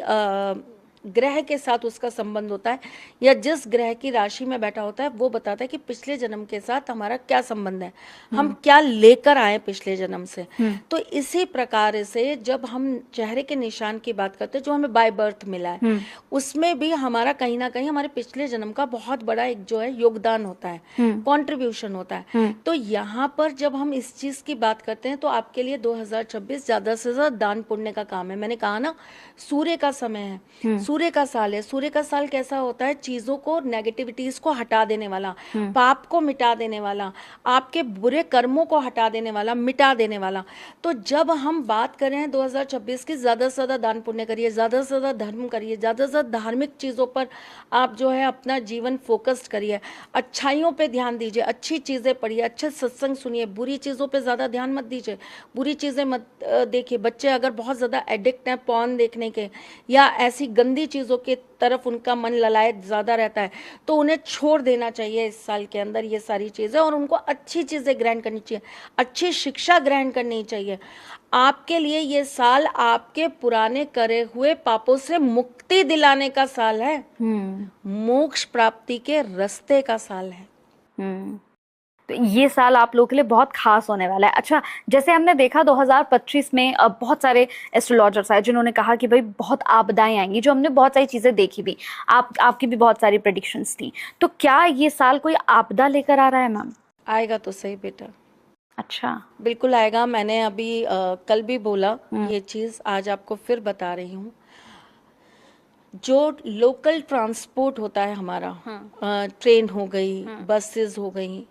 ग्रह के साथ उसका संबंध होता है या जिस ग्रह की राशि में बैठा होता है वो बताता है कि पिछले जन्म के साथ हमारा क्या संबंध है, हम क्या लेकर आए पिछले जन्म से। तो इसी प्रकार से जब हम चेहरे के निशान की बात करते हैं जो हमें बाय बर्थ मिला है, उसमें भी हमारा कहीं ना कहीं हमारे पिछले जन्म का बहुत बड़ा एक जो है योगदान होता है, कॉन्ट्रीब्यूशन होता है। तो यहाँ पर जब हम इस चीज की बात करते हैं तो आपके लिए 2026 ज्यादा से ज्यादा दान पुण्य का काम है। मैंने कहा ना, सूर्य का समय है, सूर्य का साल है। सूर्य का साल कैसा होता है? चीजों को, नेगेटिविटीज को हटा देने वाला, पाप को मिटा देने वाला, आपके बुरे कर्मों को हटा देने वाला, मिटा देने वाला। तो जब हम बात कर रहे हैं 2026 की, ज्यादा से ज्यादा दान पुण्य करिए, ज्यादा से ज्यादा धर्म करिए, ज्यादा से ज्यादा धार्मिक चीजों पर आप जो है अपना जीवन फोकस्ड करिए, अच्छाइयों पे ध्यान दीजिए, अच्छी चीजें पढ़िए, अच्छे सत्संग सुनिए, बुरी चीजों पे ज्यादा ध्यान मत दीजिए, बुरी चीजें मत देखिए। बच्चे अगर बहुत ज्यादा एडिक्ट हैं पॉर्न देखने के या ऐसी गंदी चीजों की तरफ उनका मन ललायत ज्यादा रहता है तो उन्हें छोड़ देना चाहिए इस साल के अंदर ये सारी चीजें, और उनको अच्छी चीजें ग्रहण करनी चाहिए, अच्छी शिक्षा ग्रहण करनी चाहिए। आपके लिए ये साल आपके पुराने करे हुए पापों से मुक्ति दिलाने का साल है, मोक्ष प्राप्ति के रास्ते का साल है। तो ये साल आप लोगों के लिए बहुत खास होने वाला है। अच्छा, जैसे हमने देखा 2025 में बहुत सारे एस्ट्रोलॉजर्स आए जिन्होंने कहा कि भाई बहुत आपदाएं आएंगी, जो हमने बहुत सारी चीजें देखी भी, आपकी भी बहुत सारी प्रेडिक्शंस थी। तो क्या ये साल कोई आपदा लेकर आ रहा है मैम? आएगा तो सही बेटा। अच्छा, बिल्कुल आएगा। मैंने अभी कल भी बोला ये चीज, आज आपको फिर बता रही हूँ। जो लोकल ट्रांसपोर्ट होता है हमारा, ट्रेन हो गई, बसेस हो गई,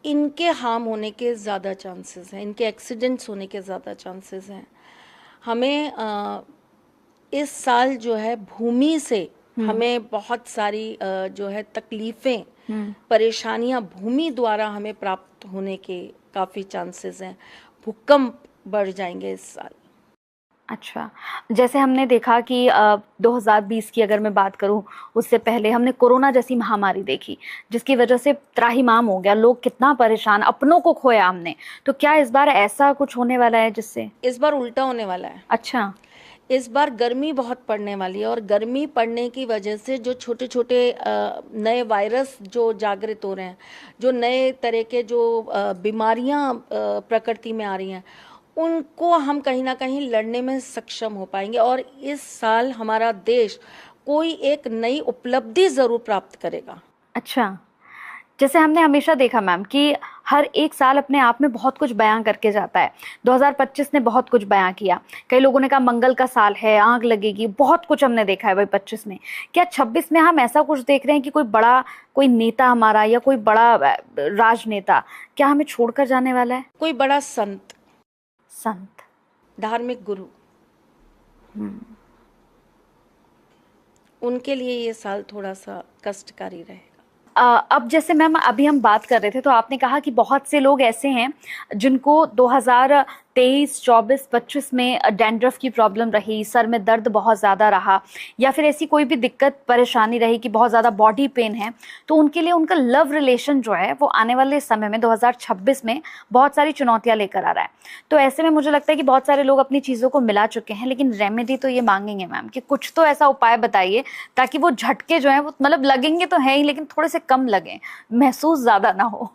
इनके हार्म होने के ज़्यादा चांसेस हैं, इनके एक्सीडेंट्स होने के ज़्यादा चांसेस हैं। हमें इस साल जो है भूमि से हमें बहुत सारी जो है तकलीफ़ें, परेशानियां भूमि द्वारा हमें प्राप्त होने के काफ़ी चांसेस हैं। भूकंप बढ़ जाएंगे इस साल। अच्छा, जैसे हमने देखा कि 2020 की अगर मैं बात करूं, उससे पहले हमने कोरोना जैसी महामारी देखी जिसकी वजह से त्राहिमाम हो गया, लोग कितना परेशान, अपनों को खोया हमने। तो क्या इस बार ऐसा कुछ होने वाला है जिससे? इस बार उल्टा होने वाला है। अच्छा, इस बार गर्मी बहुत पड़ने वाली है और गर्मी पड़ने की वजह से जो छोटे छोटे नए वायरस जो जागृत हो रहे हैं, जो नए तरह के जो बीमारियां प्रकृति में आ रही हैं, उनको हम कहीं ना कहीं लड़ने में सक्षम हो पाएंगे। और इस साल हमारा देश कोई एक नई उपलब्धि जरूर प्राप्त करेगा। अच्छा, जैसे हमने हमेशा देखा मैम कि हर एक साल अपने आप में बहुत कुछ बयां करके जाता है। 2025 ने बहुत कुछ बयां किया। कई लोगों ने कहा मंगल का साल है, आग लगेगी, बहुत कुछ हमने देखा है भाई 25 में। क्या 26 में हम ऐसा कुछ देख रहे हैं कि कोई नेता हमारा या कोई बड़ा राजनेता क्या हमें छोड़कर जाने वाला है? कोई बड़ा संत, धार्मिक गुरु, उनके लिए ये साल थोड़ा सा कष्टकारी रहेगा। अब जैसे मैम अभी हम बात कर रहे थे तो आपने कहा कि बहुत से लोग ऐसे हैं जिनको 2023, 24, 25 में डैंड्रफ की प्रॉब्लम रही, सर में दर्द बहुत ज़्यादा रहा, या फिर ऐसी कोई भी दिक्कत परेशानी रही कि बहुत ज़्यादा बॉडी पेन है, तो उनके लिए उनका लव रिलेशन जो है वो आने वाले समय में 2026 में बहुत सारी चुनौतियाँ लेकर आ रहा है। तो ऐसे में मुझे लगता है कि बहुत सारे लोग अपनी चीज़ों को मिला चुके हैं, लेकिन रेमेडी तो ये मांगेंगे मैम कि कुछ तो ऐसा उपाय बताइए ताकि वो झटके जो है वो मतलब लगेंगे तो है ही लेकिन थोड़े से कम लगे, महसूस ज़्यादा ना हो,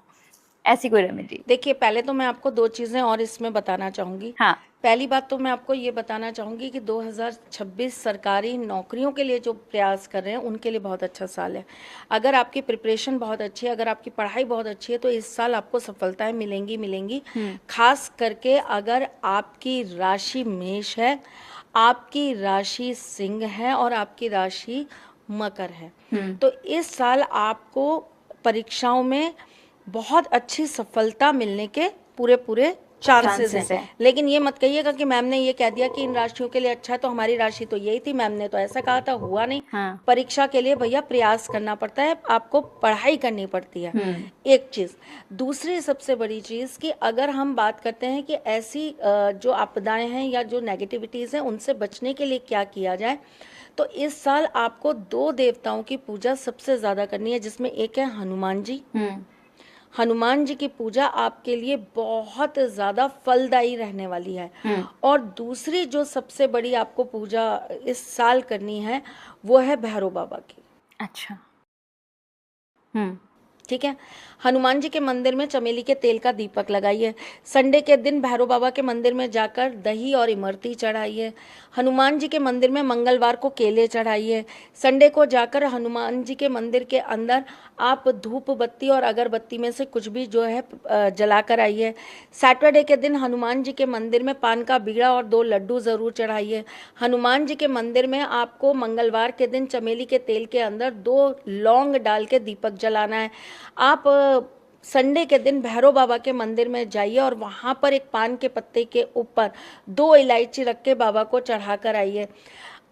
ऐसी कोई रेमेडी। देखिए, पहले तो मैं आपको दो चीजें और इसमें बताना चाहूंगी। हाँ, पहली बात तो मैं आपको ये बताना चाहूंगी कि 2026 सरकारी नौकरियों के लिए जो प्रयास कर रहे हैं उनके लिए बहुत अच्छा साल है। अगर आपकी प्रिपरेशन बहुत अच्छी है, अगर आपकी पढ़ाई बहुत अच्छी है तो इस साल आपको सफलताएं मिलेंगी। खास करके अगर आपकी राशि मेष है, आपकी राशि सिंह है और आपकी राशि मकर है, तो इस साल आपको परीक्षाओं में बहुत अच्छी सफलता मिलने के पूरे चांसेस हैं। लेकिन ये मत कहिएगा कि मैम ने ये कह दिया कि इन राशियों के लिए अच्छा है तो हमारी राशि तो यही थी, मैम ने तो ऐसा कहा था, हुआ नहीं। हाँ। परीक्षा के लिए भैया प्रयास करना पड़ता है, आपको पढ़ाई करनी पड़ती है, एक चीज। दूसरी सबसे बड़ी चीज कि अगर हम बात करते हैं कि ऐसी जो आपदाएं हैं या जो नेगेटिविटीज हैं उनसे बचने के लिए क्या किया जाए, तो इस साल आपको 2 देवताओं की पूजा सबसे ज्यादा करनी है, जिसमें एक है हनुमान जी हनुमान जी की पूजा आपके लिए बहुत ज्यादा फलदायी रहने वाली है। और दूसरी जो सबसे बड़ी आपको पूजा इस साल करनी है वो है भैरव बाबा की। अच्छा। ठीक है। हनुमान जी के मंदिर में चमेली के तेल का दीपक लगाइए। संडे के दिन भैरव बाबा के मंदिर में जाकर दही और इमरती चढ़ाइए। हनुमान जी के मंदिर में मंगलवार को केले चढ़ाइए। संडे को जाकर हनुमान जी के मंदिर के अंदर आप धूप बत्ती और अगरबत्ती में से कुछ भी जो है जलाकर आइए। सैटरडे के दिन हनुमान जी के मंदिर में पान का बीड़ा और 2 लड्डू ज़रूर चढ़ाइए। हनुमान जी के मंदिर में आपको मंगलवार के दिन चमेली के तेल के अंदर 2 लौंग डाल के दीपक जलाना है। आप संडे के दिन भैरव बाबा के मंदिर में जाइए और वहाँ पर एक पान के पत्ते के ऊपर 2 इलायची रख के बाबा को चढ़ा कर आइए।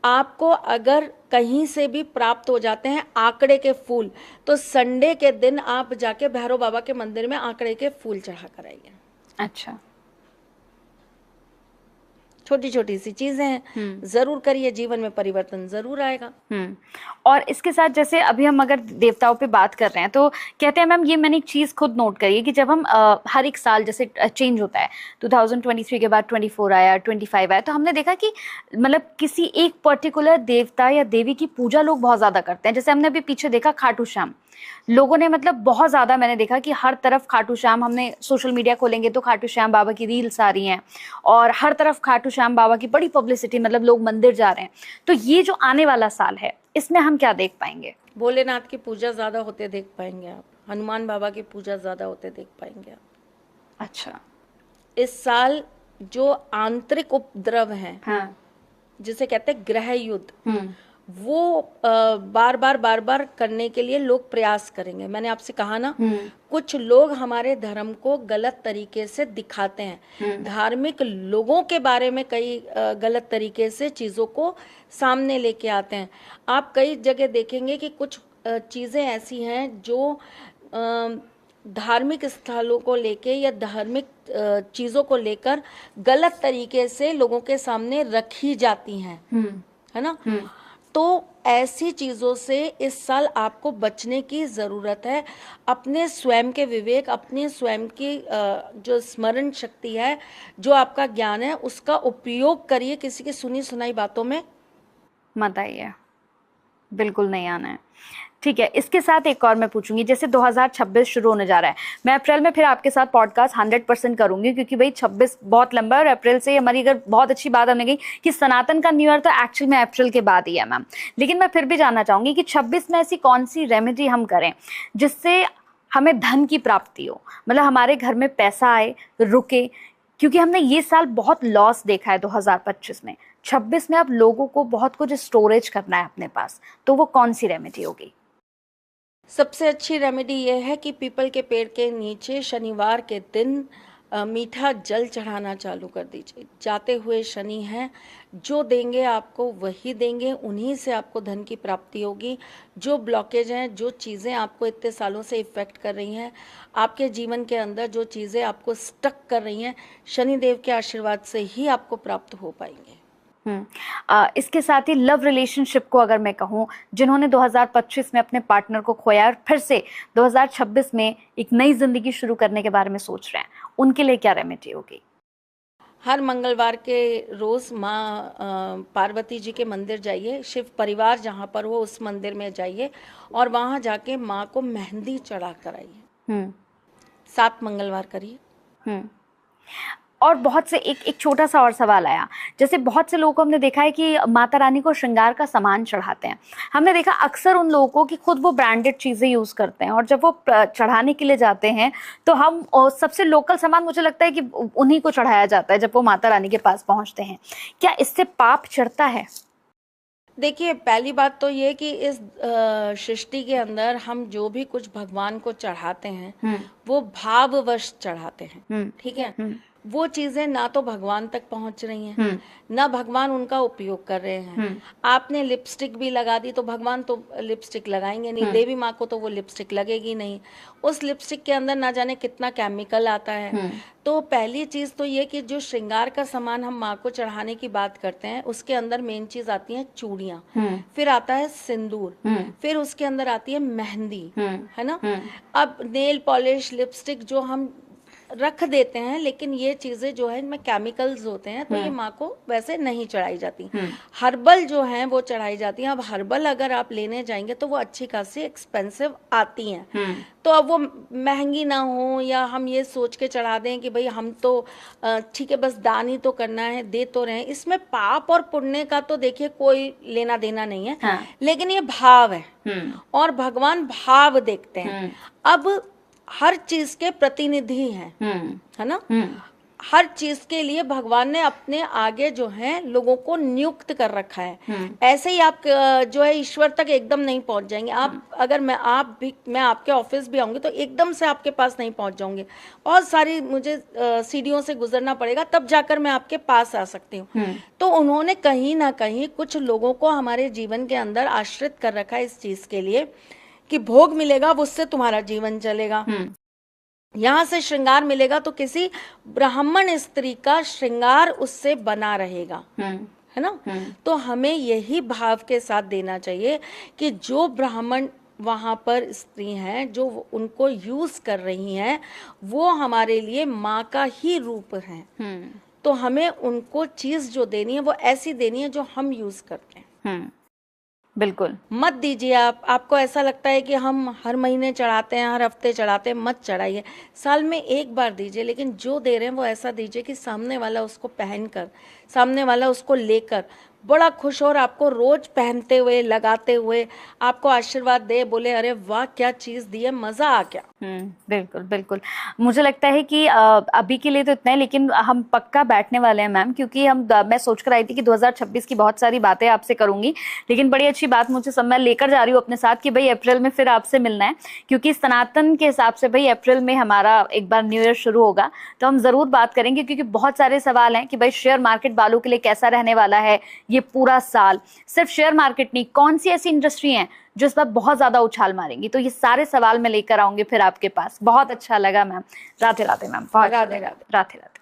आपको अगर कहीं से भी प्राप्त हो जाते हैं आंकड़े के फूल, तो संडे के दिन आप जाके भैरव बाबा के मंदिर में आंकड़े के फूल चढ़ा कर आइए। अच्छा। छोटी छोटी सी चीजें हैं, जरूर करिए, जीवन में परिवर्तन जरूर आएगा। और इसके साथ जैसे अभी हम अगर देवताओं पे बात कर रहे हैं तो कहते हैं मैम, ये मैंने एक चीज खुद नोट करी है कि जब हम हर एक साल जैसे चेंज होता है, 2023 के बाद 24 आया, 25 आया, तो हमने देखा कि मतलब किसी एक पर्टिकुलर देवता या देवी की पूजा लोग बहुत ज्यादा करते हैं। जैसे हमने अभी पीछे देखा खाटू श्याम, लोगों ने मतलब बहुत ज्यादा, मैंने देखा कि हर तरफ खाटू श्याम, हमने सोशल मीडिया खोलेंगे तो खाटू श्याम बाबा की रील्स आ रही हैं और हर तरफ खाटू श्याम बाबा की बड़ी पब्लिसिटी, मतलब लोग मंदिर जा रहे हैं। तो ये जो आने वाला साल है इसमें हम क्या देख पाएंगे? भोलेनाथ की पूजा ज्यादा होते देख पाएंगे आप, हनुमान बाबा की पूजा ज्यादा होते देख पाएंगे आप। अच्छा। इस साल जो आंतरिक उपद्रव है, हाँ। जिसे कहते हैं ग्रह युद्ध, वो बार बार करने के लिए लोग प्रयास करेंगे। मैंने आपसे कहा ना, कुछ लोग हमारे धर्म को गलत तरीके से दिखाते हैं। धार्मिक लोगों के बारे में कई गलत तरीके से चीजों को सामने लेके आते हैं। आप कई जगह देखेंगे कि कुछ चीजें ऐसी हैं जो धार्मिक स्थलों को लेके या धार्मिक चीजों को लेकर गलत तरीके से लोगों के सामने रखी जाती हैं, है ना। तो ऐसी चीजों से इस साल आपको बचने की जरूरत है। अपने स्वयं के विवेक, अपने स्वयं की जो स्मरण शक्ति है, जो आपका ज्ञान है, उसका उपयोग करिए। किसी की सुनी सुनाई बातों में मत आइए, बिल्कुल नहीं आना है। ठीक है, इसके साथ एक और मैं पूछूंगी, जैसे 2026 शुरू होने जा रहा है, मैं अप्रैल में फिर आपके साथ पॉडकास्ट 100% करूंगी, क्योंकि भाई 26 बहुत लंबा है और अप्रैल से हमारी अगर बहुत अच्छी बात हमने गई कि सनातन का न्यू ईयर तो एक्चुअल में अप्रैल के बाद ही है मैम। लेकिन मैं फिर भी जानना चाहूंगी कि 26 में ऐसी कौन सी रेमेडी हम करें जिससे हमें धन की प्राप्ति हो, मतलब हमारे घर में पैसा आए, रुके, क्योंकि हमने ये साल बहुत लॉस देखा है 2025 में। 26 में अब लोगों को बहुत कुछ स्टोरेज करना है अपने पास, तो वो कौन सी रेमेडी होगी? सबसे अच्छी रेमेडी ये है कि पीपल के पेड़ के नीचे शनिवार के दिन मीठा जल चढ़ाना चालू कर दीजिए। जाते हुए शनि हैं, जो देंगे आपको वही देंगे, उन्हीं से आपको धन की प्राप्ति होगी। जो ब्लॉकेज हैं, जो चीज़ें आपको इतने सालों से इफ़ेक्ट कर रही हैं, आपके जीवन के अंदर जो चीज़ें आपको स्टक कर रही हैं, शनिदेव के आशीर्वाद से ही आपको प्राप्त हो पाएंगे। इसके साथ ही लव रिलेशनशिप को अगर मैं कहूँ, जिन्होंने 2025 में अपने पार्टनर को खोया और फिर से 2026 में एक नई जिंदगी शुरू करने के बारे में सोच रहे हैं, उनके लिए क्या रेमेडी होगी? हर मंगलवार के रोज माँ पार्वती जी के मंदिर जाइए, शिव परिवार जहाँ पर हो उस मंदिर में जाइए और वहाँ जाके माँ को मेहंदी चढ़ा कर आइए। 7 मंगलवार करिए। और बहुत से एक छोटा सा और सवाल आया, जैसे बहुत से लोगों को हमने देखा है कि माता रानी को श्रृंगार का सामान चढ़ाते हैं। हमने देखा अक्सर उन लोगों को कि खुद वो ब्रांडेड चीजें यूज करते हैं और जब वो चढ़ाने के लिए जाते हैं तो हम सबसे लोकल सामान, मुझे लगता है कि उन्हीं को चढ़ाया जाता है जब वो माता रानी के पास पहुंचते हैं। क्या इससे पाप चढ़ता है? देखिए, पहली बात तो ये कि इस सृष्टि के अंदर हम जो भी कुछ भगवान को चढ़ाते हैं वो भाववश चढ़ाते हैं, ठीक है। वो चीजें ना तो भगवान तक पहुंच रही हैं, ना भगवान उनका उपयोग कर रहे हैं। आपने लिपस्टिक भी लगा दी तो भगवान तो लिपस्टिक लगाएंगे नहीं, देवी माँ को तो वो लिपस्टिक लगेगी नहीं। उस लिपस्टिक के अंदर ना जाने कितना केमिकल आता है। तो पहली चीज तो ये कि जो श्रृंगार का सामान हम माँ को चढ़ाने की बात करते हैं, उसके अंदर मेन चीज आती है चूड़ियाँ, फिर आता है सिंदूर, फिर उसके अंदर आती है मेहंदी, है ना। अब नेल पॉलिश, लिपस्टिक जो हम रख देते हैं, लेकिन ये चीजें जो है इनमें केमिकल्स होते हैं, तो ये माँ को वैसे नहीं चढ़ाई जाती। हर्बल जो है वो चढ़ाई जाती हैं। अब हर्बल अगर आप लेने जाएंगे तो वो अच्छी खासी एक्सपेंसिव आती हैं। तो अब वो महंगी ना हो, या हम ये सोच के चढ़ा दें कि भाई हम तो ठीक है बस दान ही तो करना है, दे तो रहे हैं, इसमें पाप और पुण्य का तो देखिए कोई लेना देना नहीं है। हाँ। लेकिन ये भाव है, और भगवान भाव देखते हैं। अब हर चीज के प्रतिनिधि हैं, है ना। हर चीज के लिए भगवान ने अपने आगे जो है लोगों को नियुक्त कर रखा है। ऐसे ही आप जो है ईश्वर तक एकदम नहीं पहुंच जाएंगे आप। अगर मैं आपके ऑफिस भी आऊंगी तो एकदम से आपके पास नहीं पहुंच जाऊंगी, बहुत सारी मुझे सीढ़ियों से गुजरना पड़ेगा, तब जाकर मैं आपके पास आ सकती हूँ। तो उन्होंने कहीं ना कहीं कुछ लोगों को हमारे जीवन के अंदर आश्रित कर रखा है इस चीज के लिए कि भोग मिलेगा उससे तुम्हारा जीवन चलेगा, यहाँ से श्रृंगार मिलेगा तो किसी ब्राह्मण स्त्री का श्रृंगार उससे बना रहेगा, है ना। तो हमें यही भाव के साथ देना चाहिए कि जो ब्राह्मण वहां पर स्त्री हैं, जो उनको यूज कर रही हैं, वो हमारे लिए माँ का ही रूप है। तो हमें उनको चीज जो देनी है वो ऐसी देनी है जो हम यूज करते हैं। बिल्कुल मत दीजिए। आपको ऐसा लगता है कि हम हर महीने चढ़ाते हैं, हर हफ्ते चढ़ाते हैं, मत चढ़ाइए। साल में एक बार दीजिए, लेकिन जो दे रहे हैं वो ऐसा दीजिए कि सामने वाला उसको पहनकर, सामने वाला उसको लेकर बड़ा खुश हो और आपको रोज पहनते हुए, लगाते हुए आपको आशीर्वाद दे, बोले अरे वाह क्या चीज दी है, मजा आ गया। बिल्कुल बिल्कुल। मुझे लगता है कि अभी के लिए तो इतना है, लेकिन हम पक्का बैठने वाले हैं मैम, क्योंकि मैं सोच कर आई थी कि 2026 की बहुत सारी बातें आपसे करूंगी, लेकिन बड़ी अच्छी बात मुझे मैं लेकर जा रही हूँ अपने साथ कि भाई अप्रैल में फिर आपसे मिलना है, क्योंकि सनातन के हिसाब से भाई अप्रैल में हमारा एक बार न्यू ईयर शुरू होगा, तो हम जरूर बात करेंगे, क्योंकि बहुत सारे सवाल हैं कि भाई शेयर मार्केट वालों के लिए कैसा रहने वाला है ये पूरा साल। सिर्फ शेयर मार्केट नहीं, कौन सी ऐसी इंडस्ट्री है जो इस बार बहुत ज्यादा उछाल मारेंगी, तो ये सारे सवाल मैं लेकर आऊंगी फिर आपके पास। बहुत अच्छा लगा मैम। राधे राधे मैम। राधे राधे। राधे राधे।